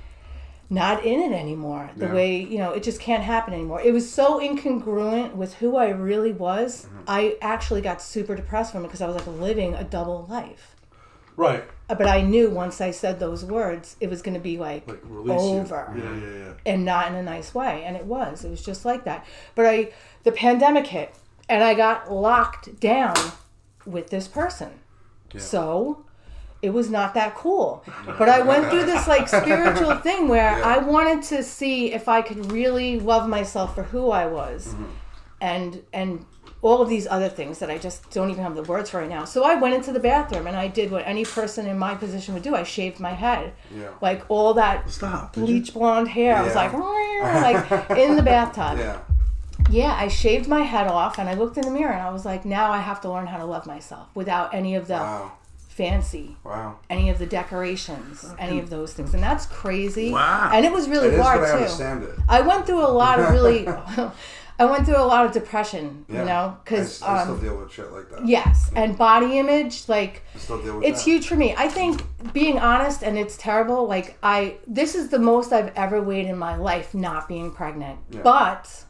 Speaker 3: not in it anymore. The way, you know, it just can't happen anymore. It was so incongruent with who I really was. I actually got super depressed from it because I was like living a double life.
Speaker 1: Right.
Speaker 3: But I knew once I said those words, it was going to be like over.
Speaker 1: Yeah.
Speaker 3: And not in a nice way. And it was just like that. But the pandemic hit and I got locked down with this person. So it was not that cool. But I went through this like spiritual thing where I wanted to see if I could really love myself for who I was. And all of these other things that I just don't even have the words for right now. So I went into the bathroom and I did what any person in my position would do. I shaved my head. Like all that bleach blonde hair. I was like in the bathtub. I shaved my head off and I looked in the mirror and I was like, now I have to learn how to love myself without any of the fancy, any of the decorations, any of those things. And that's crazy. And it was really hard too.
Speaker 2: I understand it.
Speaker 3: I went through a lot of depression, you know, because
Speaker 2: I still deal with shit like that.
Speaker 3: Yes, and body image, like,
Speaker 2: I still deal with
Speaker 3: it's huge for me. I think, being honest, and it's terrible, like, this is the most I've ever weighed in my life not being pregnant. But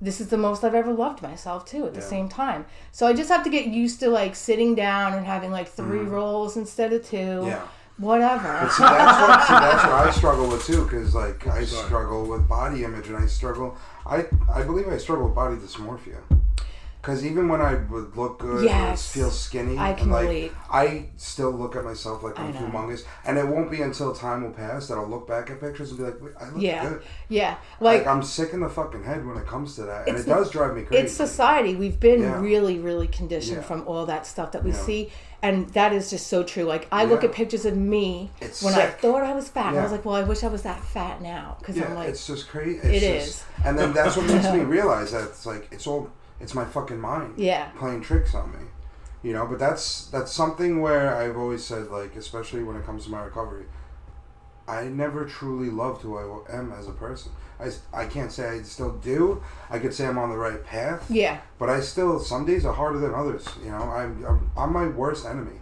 Speaker 3: this is the most I've ever loved myself, too, at the same time. So I just have to get used to, like, sitting down and having, like, 3 rolls instead of 2. Whatever.
Speaker 2: But see, that's what I struggle with too, because like I struggle with body image, and I believe I struggle with body dysmorphia. Because even when I would look good or feel skinny,
Speaker 3: I can relate.
Speaker 2: I still look at myself like I'm humongous, and it won't be until time will pass that I'll look back at pictures and be like, wait, I look good. Like I'm sick in the fucking head when it comes to that, and it does drive me crazy.
Speaker 3: It's society. We've been really, really conditioned from all that stuff that we see, and that is just so true. Like I look at pictures of me when I thought I was fat, and I was like, well, I wish I was that fat now, because I'm like,
Speaker 2: it's just crazy.
Speaker 3: It is.
Speaker 2: And then that's what makes me realize that it's like it's my fucking mind playing tricks on me, you know. But that's something where I've always said, like, especially when it comes to my recovery, I never truly loved who I am as a person. I can't say I still do. I could say I'm on the right path. But I still, some days are harder than others. You know, I'm my worst enemy.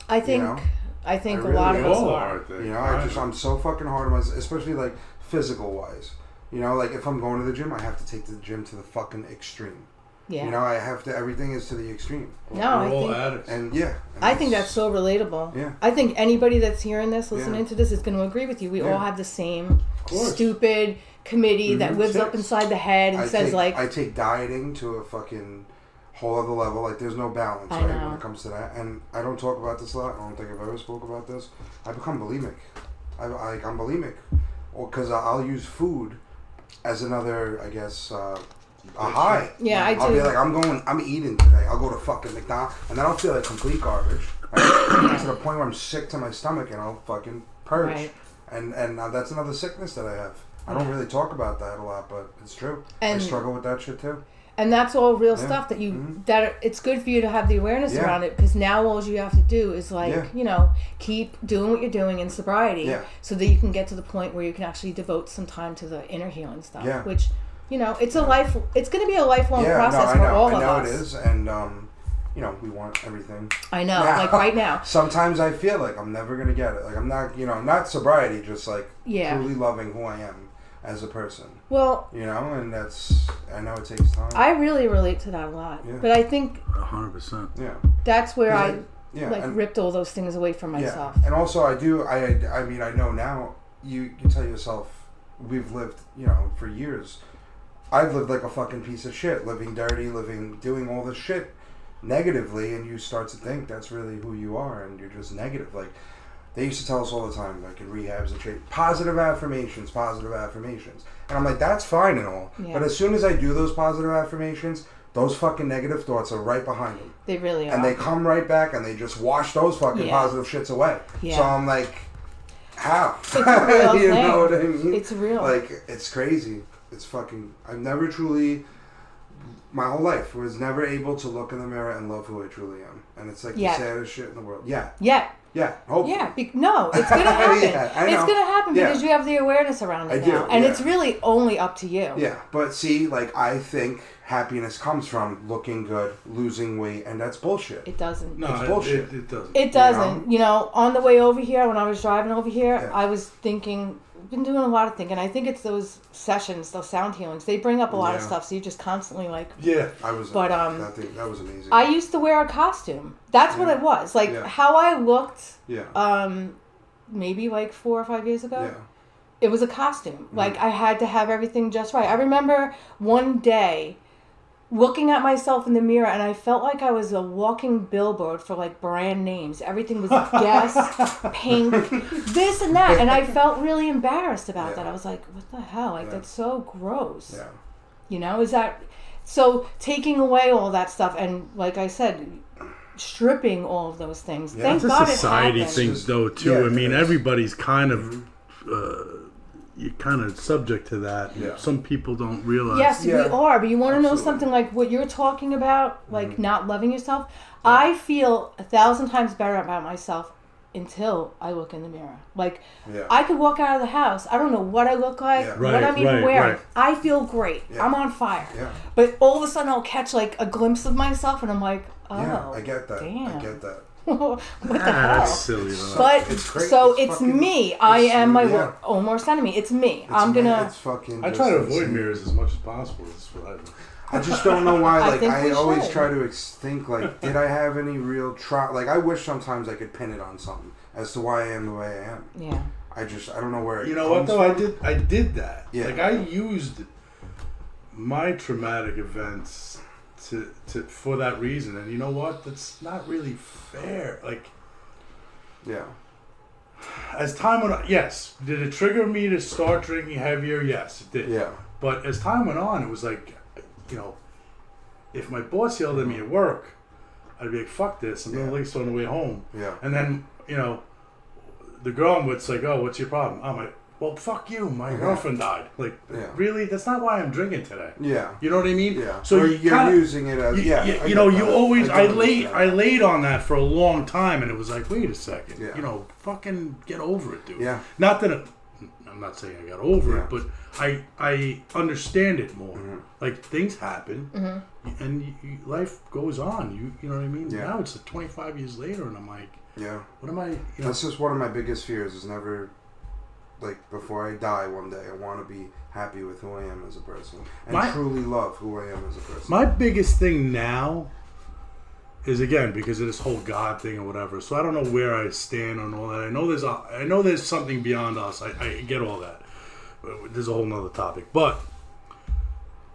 Speaker 3: I think.
Speaker 2: You know?
Speaker 3: I think
Speaker 2: really
Speaker 3: a lot of us are.
Speaker 2: You know, I'm so fucking hard on myself, especially like physical wise. You know, like if I'm going to the gym, I have to take the gym to the fucking extreme. You know, I have to. Everything is to the extreme.
Speaker 3: No,
Speaker 1: we're all addicts.
Speaker 2: And
Speaker 3: I think that's so relatable. I think anybody that's hearing this, listening to this, is going to agree with you. We all have the same stupid committee that lives up inside the head and says
Speaker 2: I take dieting to a fucking whole other level. Like there's no balance when it comes to that. And I don't talk about this a lot. I don't think I've ever spoke about this. I become bulimic. I'm bulimic, because I'll use food as another, I guess. A high.
Speaker 3: I do.
Speaker 2: I'll be like, I'm eating today. I'll go to fucking McDonald's, and then I'll feel like complete garbage. Right? To the point where I'm sick to my stomach, and I'll fucking purge.
Speaker 3: Right.
Speaker 2: And that's another sickness that I have. I don't really talk about that a lot, but it's true. And I struggle with that shit too.
Speaker 3: And that's all real stuff that that it's good for you to have the awareness around it, because now all you have to do is keep doing what you're doing in sobriety so that you can get to the point where you can actually devote some time to the inner healing stuff, which, it's it's going to be a lifelong process for all of us.
Speaker 2: I know it is. And, we want everything.
Speaker 3: I know, like right now.
Speaker 2: Sometimes I feel like I'm never going to get it. Like I'm not, not sobriety, just like truly loving who I am as a person.
Speaker 3: Well,
Speaker 2: and I know it takes time.
Speaker 3: I really relate to that a lot. Yeah. But I think
Speaker 1: 100%.
Speaker 2: Yeah.
Speaker 3: That's where I ripped all those things away from myself.
Speaker 2: Yeah. And also I know now you tell yourself, we've lived, for years. I've lived like a fucking piece of shit, living dirty, doing all this shit negatively, and you start to think that's really who you are, and you're just negative. Like, they used to tell us all the time, like in rehabs and shit, positive affirmations. And I'm like, that's fine and all. Yeah. But as soon as I do those positive affirmations, those fucking negative thoughts are right behind them.
Speaker 3: They really are.
Speaker 2: And they come right back, and they just wash those fucking positive shits away. Yeah. So I'm like, how?
Speaker 3: It's a real
Speaker 2: you
Speaker 3: thing.
Speaker 2: know what I mean?
Speaker 3: It's real.
Speaker 2: Like, it's crazy. It's fucking... I've never truly... My whole life was never able to look in the mirror and love who I truly am. And it's like the saddest shit in the world. Yeah. Hopefully.
Speaker 3: No, it's going to happen. It's going to happen because you have the awareness around it now. And it's really only up to you.
Speaker 2: Yeah. But see, like, I think happiness comes from looking good, losing weight, and that's bullshit.
Speaker 3: It doesn't.
Speaker 2: No, it's bullshit.
Speaker 1: It doesn't.
Speaker 3: It doesn't. On the way over here, when I was driving over here, I was thinking... been doing a lot of thinking. I think it's those sessions, those sound healings. They bring up a lot of stuff, so you just constantly like.
Speaker 2: Yeah, I was. But that was amazing.
Speaker 3: I used to wear a costume. That's what it was. Like how I looked. Yeah. Maybe like 4 or 5 years ago. Yeah. It was a costume. Like I had to have everything just right. I remember one day looking at myself in the mirror, and I felt like I was a walking billboard for like brand names. Everything was Guess, Pink, this and that, and I felt really embarrassed about that. I was like, what the hell? Like that's so gross. Yeah. Is that so? Taking away all that stuff, and like I said, stripping all of those things. Yeah. Thank God it's society
Speaker 1: things though too. Yeah, I mean, everybody's kind of. You're kind of subject to that. Yeah. Some people don't realize.
Speaker 3: Yes, we are. But you want to know something like what you're talking about, like not loving yourself? Yeah. I feel 1,000 times better about myself until I look in the mirror. Like, I could walk out of the house. I don't know what I look like, what I'm even wearing. Right. I feel great. Yeah. I'm on fire. Yeah. But all of a sudden I'll catch like a glimpse of myself and I'm like, oh,
Speaker 2: I get that.
Speaker 3: Damn.
Speaker 2: I get that.
Speaker 3: What the hell?
Speaker 1: That's silly though.
Speaker 3: But it's me. I am my own worst enemy. It's me. I'm gonna.
Speaker 2: It's fucking.
Speaker 1: I try to avoid mirrors as much as possible. That's what I do.
Speaker 2: I just don't know why. Like I always try to think like, did I have any real Like I wish sometimes I could pin it on something as to why I am the way I am.
Speaker 3: Yeah.
Speaker 2: I don't know where.
Speaker 1: You know what though? I did that. Yeah. Like I used my traumatic events. For that reason, and you know what? That's not really fair. Like, as time went on, yes, did it trigger me to start drinking heavier? Yes, it did. Yeah. But as time went on, it was like, if my boss yelled at me at work, I'd be like, "Fuck this! I'm gonna leave on the way home." Yeah. And then the girl would say, "Oh, what's your problem?" I'm like, well, fuck you. My girlfriend died. Like, really? That's not why I'm drinking today. Yeah. You know what I mean?
Speaker 2: Yeah. So you're using it as
Speaker 1: I laid on that for a long time, and it was like, wait a second. Yeah. Fucking get over it, dude. Yeah. Not that I'm not saying I got over it, but I understand it more. Mm-hmm. Like things happen, and life goes on. You know what I mean? Yeah. Now it's like 25 years later, and I'm like, what am I?
Speaker 2: That's just one of my biggest fears. Is never. Like, before I die one day, I want to be happy with who I am as a person. And truly love who I am as a person.
Speaker 1: My biggest thing now is, again, because of this whole God thing or whatever. So I don't know where I stand on all that. I know there's something beyond us. I get all that. There's a whole nother topic. But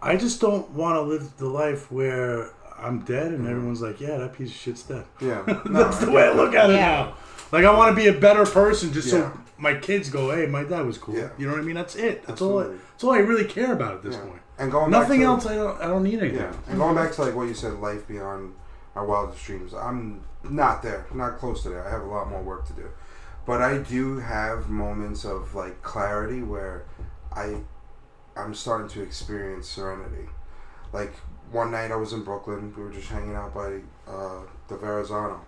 Speaker 1: I just don't want to live the life where I'm dead and everyone's like, yeah, that piece of shit's dead. Yeah. That's the way I look at it now. Like, I want to be a better person just so my kids go, hey, my dad was cool. Yeah. You know what I mean? That's it. That's all I really care about at this point. And going nothing back to, else. I don't need anything. Yeah.
Speaker 2: And going back to like what you said, life beyond our wildest dreams. I'm not there, not close to there. I have a lot more work to do, but I do have moments of like clarity where I'm starting to experience serenity. Like one night I was in Brooklyn. We were just hanging out by the Verrazano,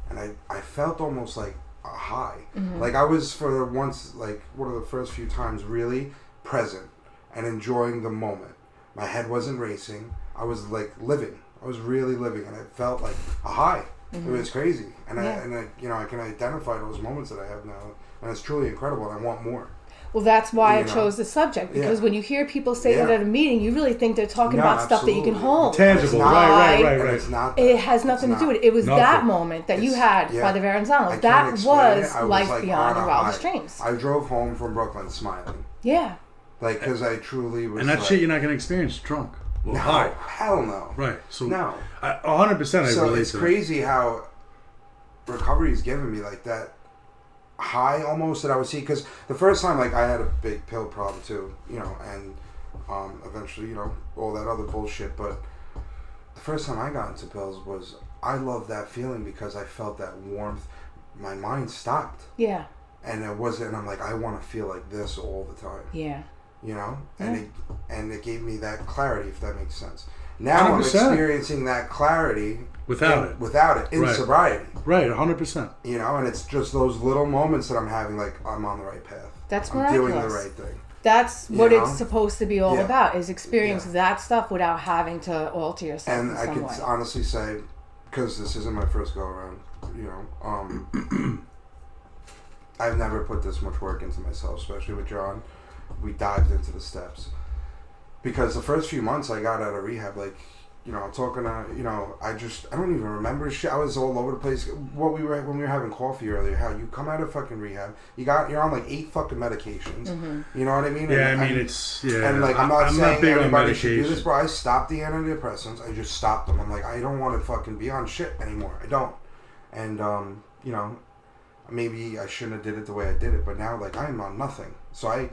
Speaker 2: and I felt almost like a high. Like I was for once, like one of the first few times, really present and enjoying the moment. My head wasn't racing. I was like living. I was really living, and it felt like a high. It was crazy, and I I can identify those moments that I have now, and it's truly incredible. And I want more.
Speaker 3: Well, that's why I chose the subject, because when you hear people say that at a meeting, you really think they're talking about stuff that you can hold.
Speaker 1: Tangible, right.
Speaker 2: It's not
Speaker 3: it has nothing to do with it. It was that moment that you had by the Verrazano. That was life
Speaker 2: like
Speaker 3: beyond your wildest dreams.
Speaker 2: I drove home from Brooklyn smiling.
Speaker 3: Yeah.
Speaker 2: Like, because I truly was.
Speaker 1: And that shit you're not going to experience drunk. Well,
Speaker 2: no,
Speaker 1: high.
Speaker 2: hell no.
Speaker 1: Right. So
Speaker 2: no.
Speaker 1: 100% I relate to that.
Speaker 2: So it's crazy how recovery's given me like that high almost that I would see, because the first time, like, I had a big pill problem too, and eventually, all that other bullshit, but the first time I got into pills was, I loved that feeling because I felt that warmth. My mind stopped.
Speaker 3: Yeah.
Speaker 2: And it wasn't, and I'm like, I want to feel like this all the time.
Speaker 3: Yeah.
Speaker 2: And it gave me that clarity, if that makes sense. Now 100%. I'm experiencing that clarity without it in sobriety.
Speaker 1: Right, 100%.
Speaker 2: And it's just those little moments that I'm having, like, I'm on the right path.
Speaker 3: That's
Speaker 2: I'm
Speaker 3: miraculous.
Speaker 2: doing the right thing.
Speaker 3: That's what it's supposed to be all about, is experience that stuff without having to alter yourself
Speaker 2: and
Speaker 3: in
Speaker 2: I
Speaker 3: some
Speaker 2: could
Speaker 3: way.
Speaker 2: honestly say, because this isn't my first go around, I've never put this much work into myself, especially with John. We dived into the steps. Because the first few months I got out of rehab, like, I'm talking to, I don't even remember shit. I was all over the place. When we were having coffee earlier, how you come out of fucking rehab, you're on like 8 fucking medications. You know what I mean?
Speaker 1: Yeah,
Speaker 2: and,
Speaker 1: it's, yeah.
Speaker 2: And like, I'm not saying everybody should do
Speaker 1: medication.
Speaker 2: this, but I stopped the antidepressants. I just stopped them. I'm like, I don't want to fucking be on shit anymore. I don't. And, maybe I shouldn't have did it the way I did it, but now, like, I'm on nothing. So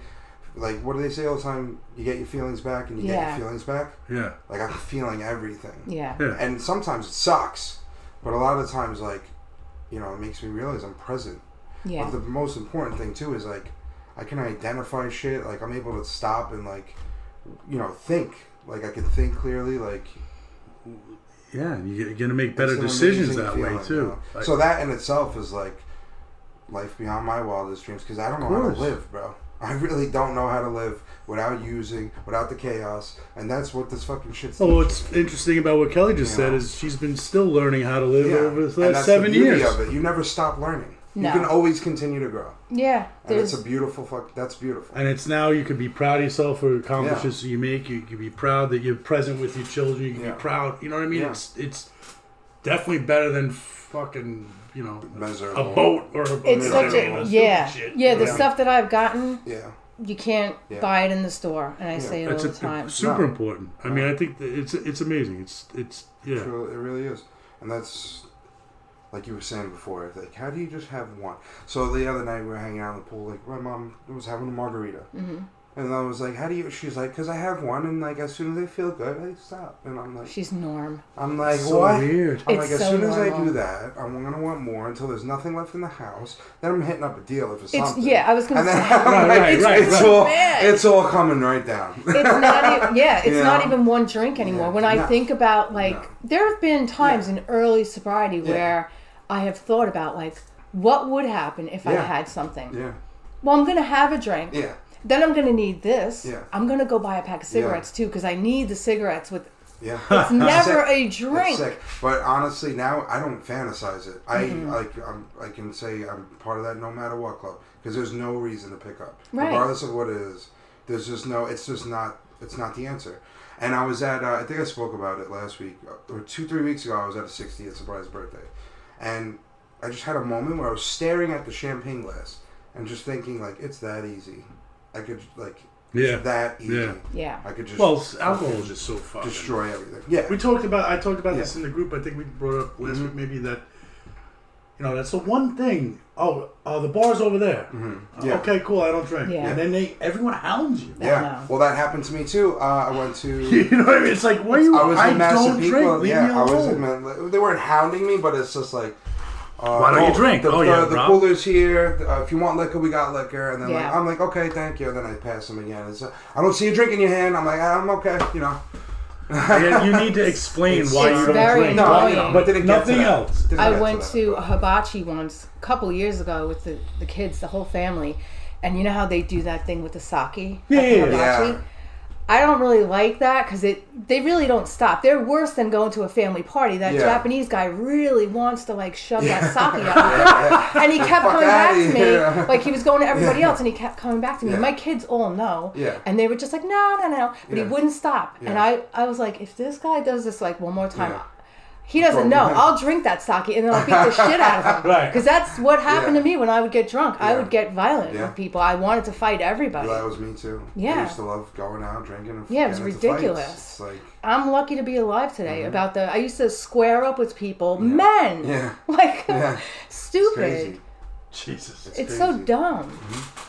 Speaker 2: like, what do they say all the time? You get your feelings back and you get your feelings back?
Speaker 1: Yeah.
Speaker 2: Like, I'm feeling everything.
Speaker 3: Yeah.
Speaker 2: And sometimes it sucks, but a lot of times, like, it makes me realize I'm present.
Speaker 3: Yeah.
Speaker 2: But the most important thing, too, is, like, I can identify shit. Like, I'm able to stop and, like, think. Like, I can think clearly, like...
Speaker 1: Yeah, and you're going to make better decisions that way, too.
Speaker 2: Like, so that in itself is, like, life beyond my wildest dreams, because I don't know how to live, bro. I really don't know how to live without the chaos, and that's what this fucking shit's
Speaker 1: Oh, what's interesting about what Kelly just said is she's been still learning how to live over the last 7 years.
Speaker 2: Of it. You never stop learning.
Speaker 3: No.
Speaker 2: You can always continue to grow.
Speaker 3: Yeah.
Speaker 2: And it's a beautiful that's beautiful.
Speaker 1: And it's now you can be proud of yourself for accomplishments you make. You can be proud that you're present with your children. You can be proud. You know what I mean? Yeah. It's definitely better than fucking...
Speaker 2: Miserable.
Speaker 1: A boat or
Speaker 3: it's such a
Speaker 1: shit.
Speaker 3: the stuff that I've gotten.
Speaker 2: Yeah.
Speaker 3: You can't buy it in the store, and I say it all the time.
Speaker 1: It's super important. I mean, I think that it's amazing. It's yeah.
Speaker 2: It really is, and that's like you were saying before. Like, how do you just have one? So the other night we were hanging out in the pool. Like, my mom was having a margarita. And I was like, how do you... She's like, because I have one, and, like, as soon as I feel good, I stop. And I'm like...
Speaker 3: She's Norm.
Speaker 2: I'm like,
Speaker 1: so
Speaker 2: what?
Speaker 1: Weird.
Speaker 2: I'm like, as soon as I do that, I'm going to want more until there's nothing left in the house. Then I'm hitting up a deal if it's something.
Speaker 3: Yeah, I was going to say...
Speaker 2: It's all coming right down.
Speaker 3: It's not even... Yeah, it's not even one drink anymore. When I think about, like... There have been times in early sobriety where I have thought about, like, what would happen if I had something?
Speaker 2: Yeah.
Speaker 3: Well, I'm going to have a drink.
Speaker 2: Yeah.
Speaker 3: Then I'm going to need this.
Speaker 2: Yeah.
Speaker 3: I'm going to go buy a pack of cigarettes, too, because I need the cigarettes with...
Speaker 2: Yeah.
Speaker 3: It's never a drink.
Speaker 2: It's sick. But honestly, now I don't fantasize it. I can say I'm part of that no matter what club, because there's no reason to pick up.
Speaker 3: Right.
Speaker 2: Regardless of what it is. There's just no... It's just not... It's not the answer. And I was at... I think I spoke about it last week, or 2-3 weeks ago, I was at a 60th surprise birthday. And I just had a moment where I was staring at the champagne glass and just thinking, like, it's that easy. I could, like, it's that easy.
Speaker 3: Yeah.
Speaker 2: I could just...
Speaker 1: Well, alcohol is just so fucking...
Speaker 2: Destroy everything. Yeah.
Speaker 1: I talked about this in the group. I think we brought it up last week, maybe, that, that's the one thing. Oh, the bar's over there. Yeah. Okay, cool, I don't drink.
Speaker 3: Yeah.
Speaker 1: And then everyone hounds you.
Speaker 2: Yeah. Well, that happened to me, too. I went to...
Speaker 1: You know what I mean? It's like, what are you... I don't drink. Leave me alone.
Speaker 2: They weren't hounding me, but it's just like...
Speaker 1: why don't you drink?
Speaker 2: The cooler's here. If you want liquor, we got liquor. And then I'm like, okay, thank you. And then I pass them again. It's, I don't see a drink in your hand. I'm like, I'm okay,
Speaker 1: Yeah, you need to explain why
Speaker 3: It's
Speaker 1: you don't
Speaker 3: very
Speaker 1: drink.
Speaker 3: annoying.
Speaker 2: But didn't get
Speaker 1: Nothing
Speaker 2: to that.
Speaker 1: else.
Speaker 2: Didn't
Speaker 3: I
Speaker 2: get
Speaker 3: went
Speaker 2: that.
Speaker 3: to a hibachi once, a couple years ago, with the kids, the whole family, and you know how they do that thing with the sake at the
Speaker 1: Yeah.
Speaker 3: hibachi? I don't really like that because they really don't stop. They're worse than going to a family party. That Japanese guy really wants to like shove that sake out, and he kept coming back to me like he was going to everybody else, and he kept coming back to me. My kids all know, and they were just like no, but he wouldn't stop. And I was like, if this guy does this like one more time. He doesn't know. I'll drink that sake and then I'll beat the shit out of him.
Speaker 1: Right.
Speaker 3: Because that's what happened to me when I would get drunk. I would get violent with people. I wanted to fight everybody.
Speaker 2: Well, that was me too.
Speaker 3: Yeah.
Speaker 2: I used to love going out, drinking, and
Speaker 3: Yeah, it was
Speaker 2: getting into
Speaker 3: ridiculous.
Speaker 2: fights. It's like,
Speaker 3: I'm lucky to be alive today. I used to square up with people, men.
Speaker 2: Yeah.
Speaker 3: Like,
Speaker 2: It's
Speaker 3: stupid.
Speaker 2: crazy.
Speaker 1: Jesus.
Speaker 3: It's so dumb.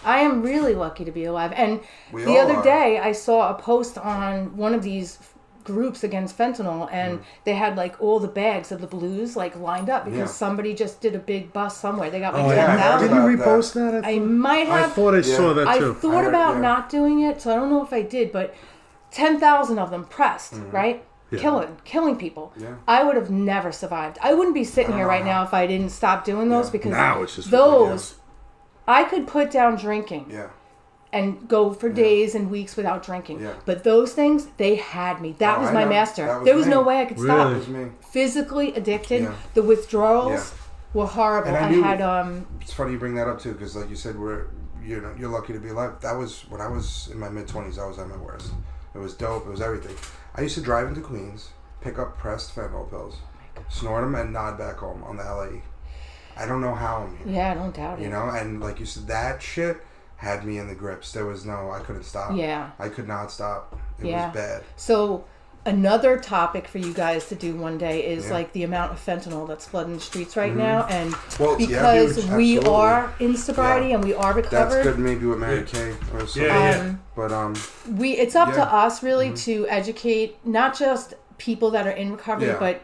Speaker 3: I am really lucky to be alive. And
Speaker 2: We
Speaker 3: the
Speaker 2: all
Speaker 3: other
Speaker 2: are.
Speaker 3: day, I saw a post on one of these groups against fentanyl, and they had like all the bags of the blues like lined up because somebody just did a big bust somewhere. They got like 10,000.
Speaker 1: Did you
Speaker 2: about
Speaker 1: repost that?
Speaker 3: I might have.
Speaker 1: I thought I saw that
Speaker 3: I
Speaker 1: too.
Speaker 3: thought about not doing it, so I don't know if I did, but 10,000 of them pressed, right?
Speaker 1: Yeah.
Speaker 3: Killing people.
Speaker 2: Yeah.
Speaker 3: I would have never survived. I wouldn't be sitting here right now if I didn't stop doing those because
Speaker 1: Now it's just
Speaker 3: those, I could put down drinking
Speaker 2: Yeah.
Speaker 3: and go for days and weeks without drinking.
Speaker 2: Yeah.
Speaker 3: But those things, they had me. That was
Speaker 2: I
Speaker 3: my
Speaker 2: know.
Speaker 3: master.
Speaker 2: That was
Speaker 3: There was
Speaker 2: me.
Speaker 3: no way I could stop.
Speaker 2: That was me.
Speaker 3: Physically addicted.
Speaker 2: Yeah.
Speaker 3: The withdrawals were horrible.
Speaker 2: And I
Speaker 3: I
Speaker 2: knew-
Speaker 3: had
Speaker 2: It's funny you bring that up too, because like you said, you're lucky to be alive. That was when I was in my mid-20s. I was at my worst. It was dope. It was everything. I used to drive into Queens, pick up pressed fentanyl pills, snort them, and nod back home on the LAE. I don't know how I'm here.
Speaker 3: Yeah, I don't doubt it.
Speaker 2: You know, and like you said, that shit had me in the grips. There was I couldn't stop.
Speaker 3: Yeah.
Speaker 2: I could not stop. It
Speaker 3: Yeah.
Speaker 2: was bad.
Speaker 3: So another topic for you guys to do one day is like the amount of fentanyl that's flooding the streets right now, and
Speaker 2: Well,
Speaker 3: because
Speaker 2: huge.
Speaker 3: we
Speaker 2: Absolutely.
Speaker 3: are in sobriety and we are
Speaker 2: That's
Speaker 3: recovered.
Speaker 2: good maybe with Mary Kay or something.
Speaker 1: Yeah.
Speaker 2: But
Speaker 3: It's up to
Speaker 2: Yeah.
Speaker 3: us really to educate not just people that are in recovery,
Speaker 2: Yeah.
Speaker 3: but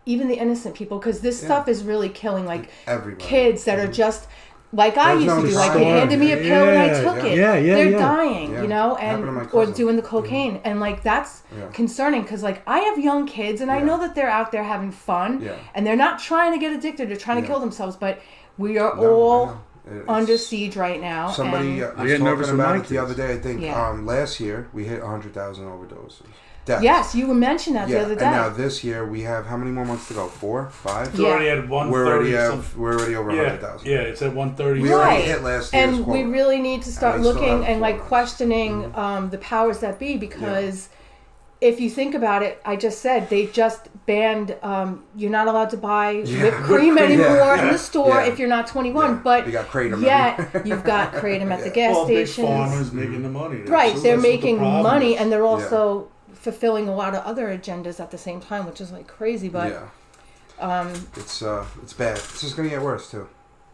Speaker 3: even the innocent people, because this stuff is really killing like
Speaker 2: everybody.
Speaker 3: kids that are just like I
Speaker 2: There's
Speaker 3: used
Speaker 2: no
Speaker 3: to do. Like
Speaker 2: storm.
Speaker 3: they handed me a pill and I
Speaker 1: Yeah,
Speaker 3: took
Speaker 1: yeah.
Speaker 3: it.
Speaker 1: Yeah,
Speaker 3: They're
Speaker 1: yeah.
Speaker 3: dying,
Speaker 2: Yeah.
Speaker 3: you know,
Speaker 2: Happened to my
Speaker 3: and or
Speaker 2: cousin.
Speaker 3: doing the cocaine, and like that's concerning because like I have young kids and I know that they're out there having fun,
Speaker 2: Yeah.
Speaker 3: and they're not trying to get addicted or trying to kill themselves, but we are
Speaker 2: No, I
Speaker 3: all
Speaker 2: know. It's-
Speaker 3: under siege right now.
Speaker 2: Somebody
Speaker 3: and,
Speaker 2: was
Speaker 1: get nervous
Speaker 2: talking
Speaker 1: with
Speaker 2: about
Speaker 1: my
Speaker 2: it the other
Speaker 1: kids.
Speaker 2: day. I think
Speaker 3: Yeah.
Speaker 2: last year we hit 100,000 overdoses. Deaths.
Speaker 3: yes, you mentioned that the other day.
Speaker 2: And now this year we have how many more months to go? 4, 5.
Speaker 1: It's already at 130.
Speaker 2: We're already over
Speaker 1: yeah,
Speaker 2: 100,000.
Speaker 1: yeah, it's at 130.
Speaker 2: We already
Speaker 3: Right.
Speaker 2: hit last year's
Speaker 3: And we
Speaker 2: quota.
Speaker 3: really need to start
Speaker 2: And we still
Speaker 3: looking
Speaker 2: have
Speaker 3: and like
Speaker 2: 4 months.
Speaker 3: questioning the powers that be, because if you think about it, I just said they just banned you're not allowed to buy whipped cream anymore in the store if you're not 21.
Speaker 2: Yeah.
Speaker 3: But
Speaker 2: You got Kratom
Speaker 3: yet
Speaker 2: everywhere.
Speaker 3: you've got Kratom at the gas
Speaker 1: Well, big
Speaker 3: stations.
Speaker 1: farmers making the money.
Speaker 3: Right,
Speaker 1: So
Speaker 3: they're
Speaker 1: that's what the
Speaker 3: making
Speaker 1: problem
Speaker 3: money
Speaker 1: is.
Speaker 3: and they're also fulfilling a lot of other agendas at the same time, which is like crazy. But
Speaker 2: it's bad. It's just gonna get worse too.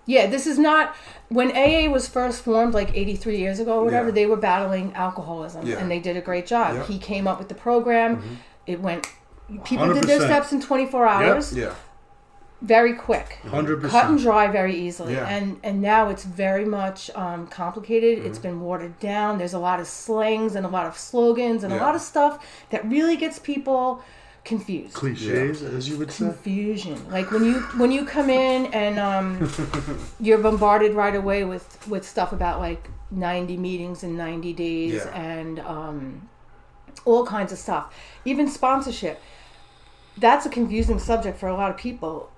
Speaker 3: yeah, this is not when AA was first formed, like 83 years ago or whatever.
Speaker 2: Yeah.
Speaker 3: They were battling alcoholism,
Speaker 2: Yeah.
Speaker 3: and they did a great job.
Speaker 2: Yeah.
Speaker 3: He came up with the program.
Speaker 2: Mm-hmm.
Speaker 3: It went. People did their
Speaker 1: 100%.
Speaker 3: steps in 24 hours,
Speaker 2: Yeah.
Speaker 3: very quick,
Speaker 1: 100%.
Speaker 3: cut and dry very easily.
Speaker 2: Yeah.
Speaker 3: And now it's very much complicated.
Speaker 2: Mm-hmm.
Speaker 3: It's been watered down. There's a lot of slangs and a lot of slogans and a
Speaker 2: Yeah.
Speaker 3: lot of stuff that really gets people confused.
Speaker 1: Cliches, as you would say.
Speaker 3: Confusion. Like when you come in and you're bombarded right away with stuff about like 90 meetings in 90 days
Speaker 2: Yeah.
Speaker 3: and all kinds of stuff. Even sponsorship. That's a confusing subject for a lot of people.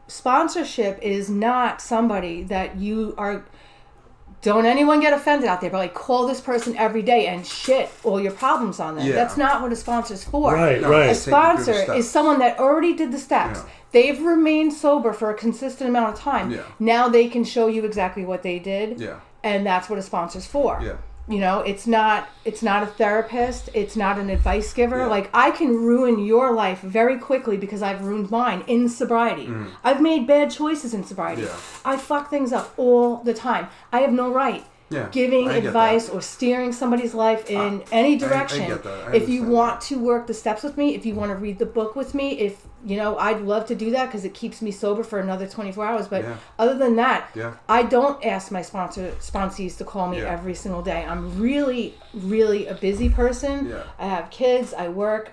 Speaker 3: Sponsorship is not somebody that you are. Don't anyone get offended out there, but like call this person every day and shit all your problems on them.
Speaker 2: Yeah.
Speaker 3: That's not what a sponsor's for.
Speaker 1: Right,
Speaker 2: No,
Speaker 1: right.
Speaker 3: A
Speaker 2: Take you through the
Speaker 3: sponsor
Speaker 2: steps.
Speaker 3: is someone that already did the steps.
Speaker 2: Yeah.
Speaker 3: They've remained sober for a consistent amount of time.
Speaker 2: Yeah.
Speaker 3: Now they can show you exactly what they did.
Speaker 2: Yeah.
Speaker 3: And that's what a sponsor's for.
Speaker 2: Yeah.
Speaker 3: You know, it's not a therapist, it's not an advice giver.
Speaker 2: Yeah.
Speaker 3: Like I can ruin your life very quickly because I've ruined mine in sobriety. I've made bad choices in sobriety.
Speaker 2: Yeah.
Speaker 3: I fuck things up all the time. I have no right
Speaker 2: Yeah,
Speaker 3: giving
Speaker 2: I get
Speaker 3: advice
Speaker 2: that.
Speaker 3: or steering somebody's life in any direction.
Speaker 2: get that. I
Speaker 3: If you
Speaker 2: understand
Speaker 3: want to work the steps with me, if you want to read the book with me, if I'd love to do that because it keeps me sober for another 24 hours. But other than that, I don't ask my sponsees to call me every single day. I'm really, really a busy person. Yeah. I have kids. I work.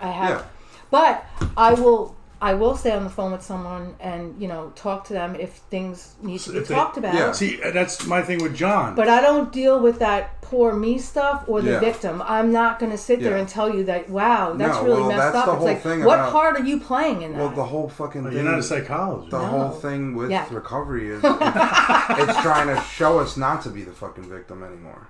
Speaker 3: But I will stay on the phone with someone and, talk to them if things need to be talked about.
Speaker 1: Yeah. See, that's my thing with John.
Speaker 3: But I don't deal with that poor me stuff or the victim. I'm not going to sit there and tell you that, wow, that's really messed up. It's like, what part are you playing in that?
Speaker 2: Well, the whole fucking thing.
Speaker 1: You're not a psychologist.
Speaker 2: The whole thing with recovery is it's trying to show us not to be the fucking victim anymore.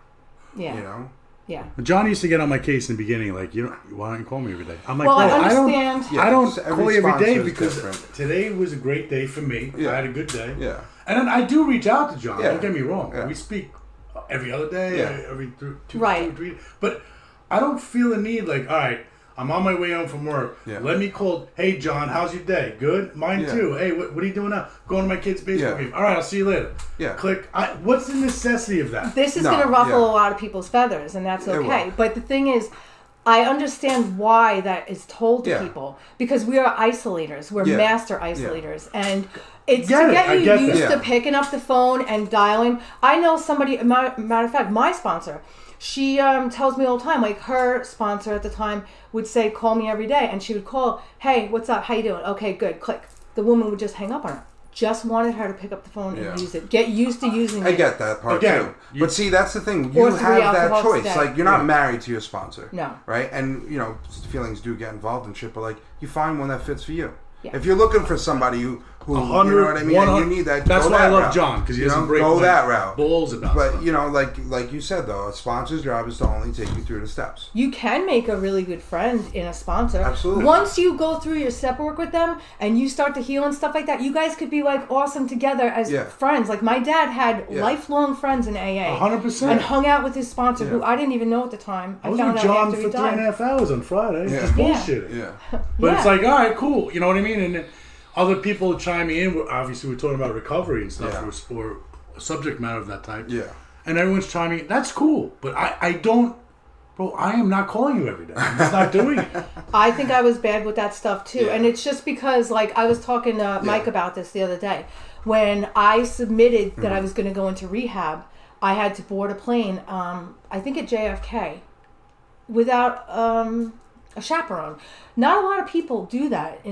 Speaker 2: Yeah.
Speaker 3: Yeah.
Speaker 1: John used to get on my case in the beginning, like, why don't you call me every day? I'm like,
Speaker 3: well, I understand.
Speaker 1: I don't call you every day because today was a great day for me. Yeah. I had a good day. Yeah. And then I do reach out to John. Don't get me wrong. Yeah. We speak every other day, every two, 3. But I don't feel the need, like, all right, I'm on my way home from work. Yeah. Let me call, hey, John, how's your day? Good? Mine too. Hey, what are you doing now? Going to my kid's baseball game. All right, I'll see you later. Yeah. Click. What's the necessity of that?
Speaker 3: This is going to ruffle a lot of people's feathers, and that's okay. But the thing is, I understand why that is told to people. Because we are isolators. We're master isolators. And it's to get you used to picking up the phone and dialing. I know somebody, matter of fact, my sponsor, she tells me all the time, like her sponsor at the time would say, call me every day. And she would call, hey, what's up? How you doing? Okay, good. Click. The woman would just hang up on her. Just wanted her to pick up the phone and use it. Get used to using it.
Speaker 2: I get that part too. But see, that's the thing. You have that choice. Like, you're not married to your sponsor. No. Right? And, feelings do get involved and shit, but like, you find one that fits for you. Yeah. If you're looking for somebody who you know what I mean, and you need that.
Speaker 1: That's why I love John, because he doesn't break
Speaker 2: that route.
Speaker 1: Balls about
Speaker 2: but
Speaker 1: stuff.
Speaker 2: like you said though, a sponsor's job is to only take you through the steps.
Speaker 3: You can make a really good friend in a sponsor.
Speaker 2: Absolutely.
Speaker 3: Once you go through your step work with them and you start to heal and stuff like that, you guys could be like awesome together as friends. Like my dad had lifelong friends in AA.
Speaker 1: 100%.
Speaker 3: And hung out with his sponsor, who I didn't even know at the time.
Speaker 1: I was with John for 3.5 hours on Friday. Just bullshitting. Yeah. But it's like, all right, cool. You know what I mean? And other people chiming in. Obviously, we're talking about recovery and stuff, or a subject matter of that type. Yeah. And everyone's chiming in. That's cool. But I don't... Bro, I am not calling you every day. I'm just not doing it.
Speaker 3: I think I was bad with that stuff, too. Yeah. And it's just because, like, I was talking to Mike about this the other day. When I submitted that I was going to go into rehab, I had to board a plane, I think at JFK, without a chaperone. Not a lot of people do that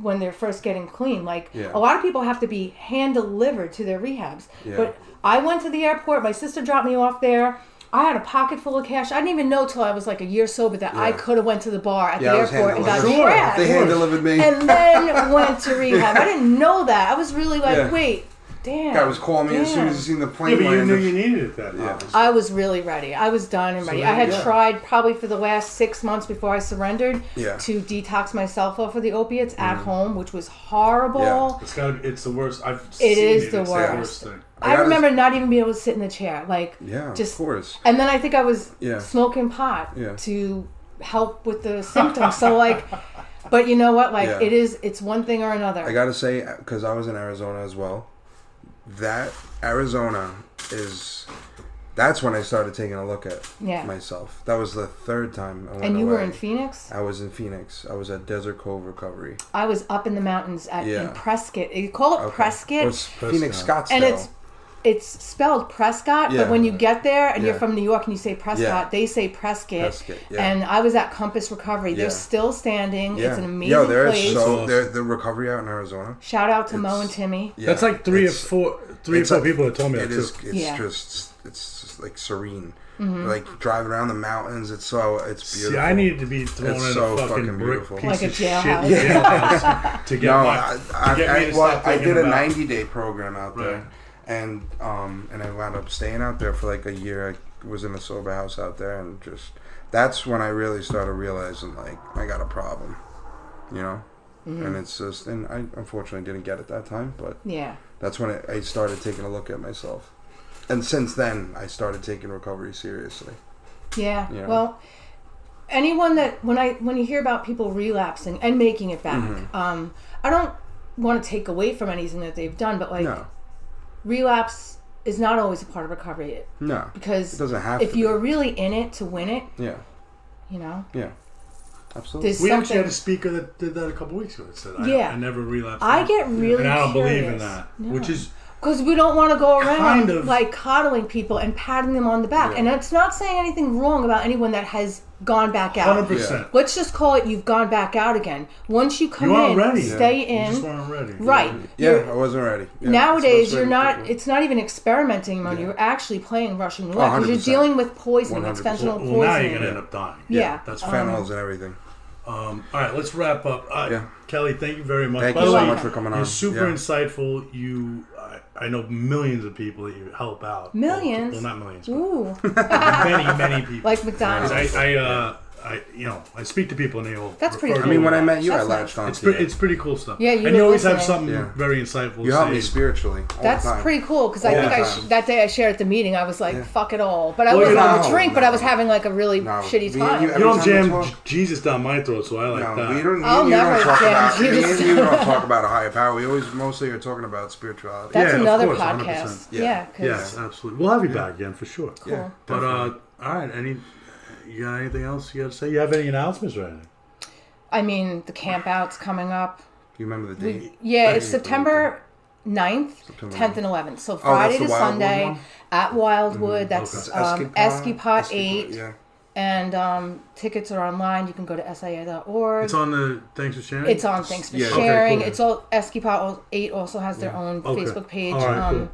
Speaker 3: when they're first getting clean. Like, a lot of people have to be hand-delivered to their rehabs. Yeah. But I went to the airport. My sister dropped me off there. I had a pocket full of cash. I didn't even know till I was like a year sober that I could have went to the bar at the airport and got trashed.
Speaker 2: They hand-delivered me.
Speaker 3: And then went to rehab. I didn't know that. I was really like, wait, damn.
Speaker 2: Guy was calling me as soon as he seen the plane.
Speaker 1: Yeah, but you knew you needed it then.
Speaker 3: Yeah. I was really ready. I was done and ready. I had tried probably for the last 6 months before I surrendered to detox myself off of the opiates at home, which was horrible.
Speaker 1: Yeah. It's the worst.
Speaker 3: It is the worst. I remember not even being able to sit in the chair. Like, just,
Speaker 2: of course.
Speaker 3: And then I think I was smoking pot to help with the symptoms. So, like, but you know what? Like, it's one thing or another.
Speaker 2: I got to say, because I was in Arizona as well, that Arizona that's when I started taking a look at myself. That was the third time I went
Speaker 3: And you
Speaker 2: away.
Speaker 3: were in Phoenix?
Speaker 2: I was in Phoenix. I was at Desert Cove Recovery.
Speaker 3: I was up in the mountains in Prescott. You call it Prescott?
Speaker 2: Or Phoenix Scottsdale.
Speaker 3: And it's spelled Prescott, but when you get there and you're from New York and you say Prescott, they say Prescott. And I was at Compass Recovery. They're still standing. It's an amazing place.
Speaker 2: The recovery out in Arizona.
Speaker 3: Shout out to Mo and Timmy.
Speaker 1: That's like three or four people that told me that too.
Speaker 2: It's just like serene. Mm-hmm. Like driving around the mountains, it's beautiful.
Speaker 1: See, I needed to be thrown in a fucking brick piece
Speaker 3: like a jailhouse.
Speaker 1: To get
Speaker 2: I did a 90-day program out there. And I wound up staying out there for like a year. I was in a sober house out there, and that's when I really started realizing, like, I got a problem, and it's just, and I unfortunately didn't get it that time, but that's when I started taking a look at myself, and since then I started taking recovery seriously.
Speaker 3: Well, anyone that when you hear about people relapsing and making it back, I don't want to take away from anything that they've done, but like. No. Relapse is not always a part of recovery.
Speaker 2: No,
Speaker 3: because
Speaker 2: it doesn't have
Speaker 3: if you're really in it to win it,
Speaker 2: Yeah. Absolutely.
Speaker 3: There's
Speaker 1: We actually
Speaker 3: something.
Speaker 1: had a speaker that did that a couple weeks ago. It said,
Speaker 3: Yeah.
Speaker 1: I never relapsed.
Speaker 3: I get really
Speaker 1: and I don't believe in
Speaker 3: curious.
Speaker 1: that.
Speaker 3: No.
Speaker 1: Which is
Speaker 3: Because we don't want to go around
Speaker 1: Kind of.
Speaker 3: like coddling people and patting them on the back.
Speaker 2: Yeah.
Speaker 3: And it's not saying anything wrong about anyone that has gone back out.
Speaker 1: 100%.
Speaker 3: Let's just call it you've gone back out again. Once you come
Speaker 1: You aren't
Speaker 3: in,
Speaker 1: ready.
Speaker 3: stay
Speaker 1: You
Speaker 3: in.
Speaker 1: just weren't ready.
Speaker 3: Right.
Speaker 2: Yeah,
Speaker 3: You're-
Speaker 2: I wasn't ready. Yeah,
Speaker 3: Nowadays,
Speaker 2: especially
Speaker 3: you're not.
Speaker 2: with
Speaker 3: It's not even experimenting anymore.
Speaker 2: Yeah.
Speaker 3: You're actually playing Russian roulette because you're
Speaker 2: 100%.
Speaker 3: dealing with poisoning. It's
Speaker 2: 100%.
Speaker 3: fentanyl
Speaker 1: Well,
Speaker 3: poisoning.
Speaker 1: now you're going to end up dying.
Speaker 3: Yeah.
Speaker 1: That's
Speaker 2: people.
Speaker 1: fine.
Speaker 2: Fentanyls and everything.
Speaker 1: All right, let's wrap up.
Speaker 2: Yeah.
Speaker 1: Kelly, thank you very much.
Speaker 2: Thank
Speaker 1: By
Speaker 2: you
Speaker 1: the
Speaker 2: so
Speaker 1: way,
Speaker 2: much for coming on.
Speaker 1: You're super
Speaker 2: Yeah.
Speaker 1: insightful. I know millions of people that you help out.
Speaker 3: Millions?
Speaker 1: Well, not millions. But
Speaker 3: Ooh,
Speaker 1: many people.
Speaker 3: like McDonald's.
Speaker 1: I speak to people and they all.
Speaker 3: That's pretty
Speaker 1: refer
Speaker 3: cool.
Speaker 1: to
Speaker 2: I mean, when
Speaker 1: a
Speaker 2: I
Speaker 1: lot.
Speaker 2: met you, I
Speaker 3: That's
Speaker 2: latched on
Speaker 1: It's
Speaker 2: to you.
Speaker 1: it's pretty cool stuff.
Speaker 3: Yeah, you
Speaker 1: and you
Speaker 3: were
Speaker 1: always have
Speaker 3: listening.
Speaker 1: something
Speaker 2: Yeah.
Speaker 1: very insightful.
Speaker 2: You
Speaker 1: to
Speaker 2: helped
Speaker 1: say.
Speaker 2: me spiritually all
Speaker 3: That's
Speaker 2: the time.
Speaker 3: pretty cool because I
Speaker 2: All
Speaker 3: think
Speaker 2: the
Speaker 3: I
Speaker 2: time.
Speaker 3: that day I shared at the meeting. I was like,
Speaker 2: Yeah.
Speaker 3: "Fuck it all," but I
Speaker 1: Well,
Speaker 3: wasn't
Speaker 1: you
Speaker 3: on the
Speaker 2: know-
Speaker 3: drink. But
Speaker 2: no.
Speaker 3: I was having like a really
Speaker 2: No.
Speaker 3: shitty
Speaker 2: Me and
Speaker 3: time.
Speaker 2: you-
Speaker 1: You don't
Speaker 2: Every time
Speaker 1: jam
Speaker 2: we talk-
Speaker 1: Jesus down my throat, so I like
Speaker 2: No,
Speaker 1: that.
Speaker 2: we don't.
Speaker 3: I'll
Speaker 2: you
Speaker 3: never
Speaker 2: don't talk
Speaker 3: jam
Speaker 2: about. Me
Speaker 3: Jesus.
Speaker 2: and you don't talk about a higher power. We always mostly are talking about spirituality.
Speaker 3: That's
Speaker 1: Yeah, of
Speaker 3: another
Speaker 1: course,
Speaker 3: podcast.
Speaker 1: 100%.
Speaker 3: Yeah, 'cause-
Speaker 1: Yes, absolutely. We'll have you back again for sure.
Speaker 3: cool.
Speaker 2: Yeah.
Speaker 1: But all right. You got anything else you got to say? You have any announcements or anything?
Speaker 3: I mean, the camp out's coming up.
Speaker 2: You remember the date?
Speaker 3: Yeah, it's
Speaker 2: Yeah,
Speaker 3: September 9th,
Speaker 2: September
Speaker 3: 10th, and 11th. So
Speaker 2: Oh,
Speaker 3: Friday
Speaker 2: that's
Speaker 3: to
Speaker 2: the Wildwood
Speaker 3: Sunday
Speaker 2: one?
Speaker 3: at Wildwood. That's Esquipot 8.
Speaker 2: Yeah.
Speaker 3: And tickets are online. You can go to SIA.org.
Speaker 1: It's on the Thanks for Sharing?
Speaker 3: It's on Thanks for
Speaker 2: Yeah. Okay,
Speaker 3: Sharing.
Speaker 1: cool.
Speaker 3: It's all Esquipot 8 also has their own
Speaker 1: Okay.
Speaker 3: Facebook page.
Speaker 1: All right, cool.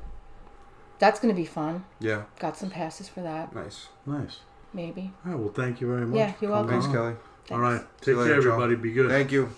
Speaker 3: That's going to be fun.
Speaker 2: Yeah.
Speaker 3: Got some passes for that,
Speaker 2: Nice.
Speaker 1: Nice.
Speaker 3: maybe.
Speaker 1: All right, well, thank you very much.
Speaker 3: Yeah, you're welcome.
Speaker 2: Thanks, Kelly.
Speaker 1: All right.
Speaker 2: See
Speaker 1: Take
Speaker 2: you
Speaker 1: care,
Speaker 2: later, Joe.
Speaker 1: everybody. Be good.
Speaker 2: Thank you.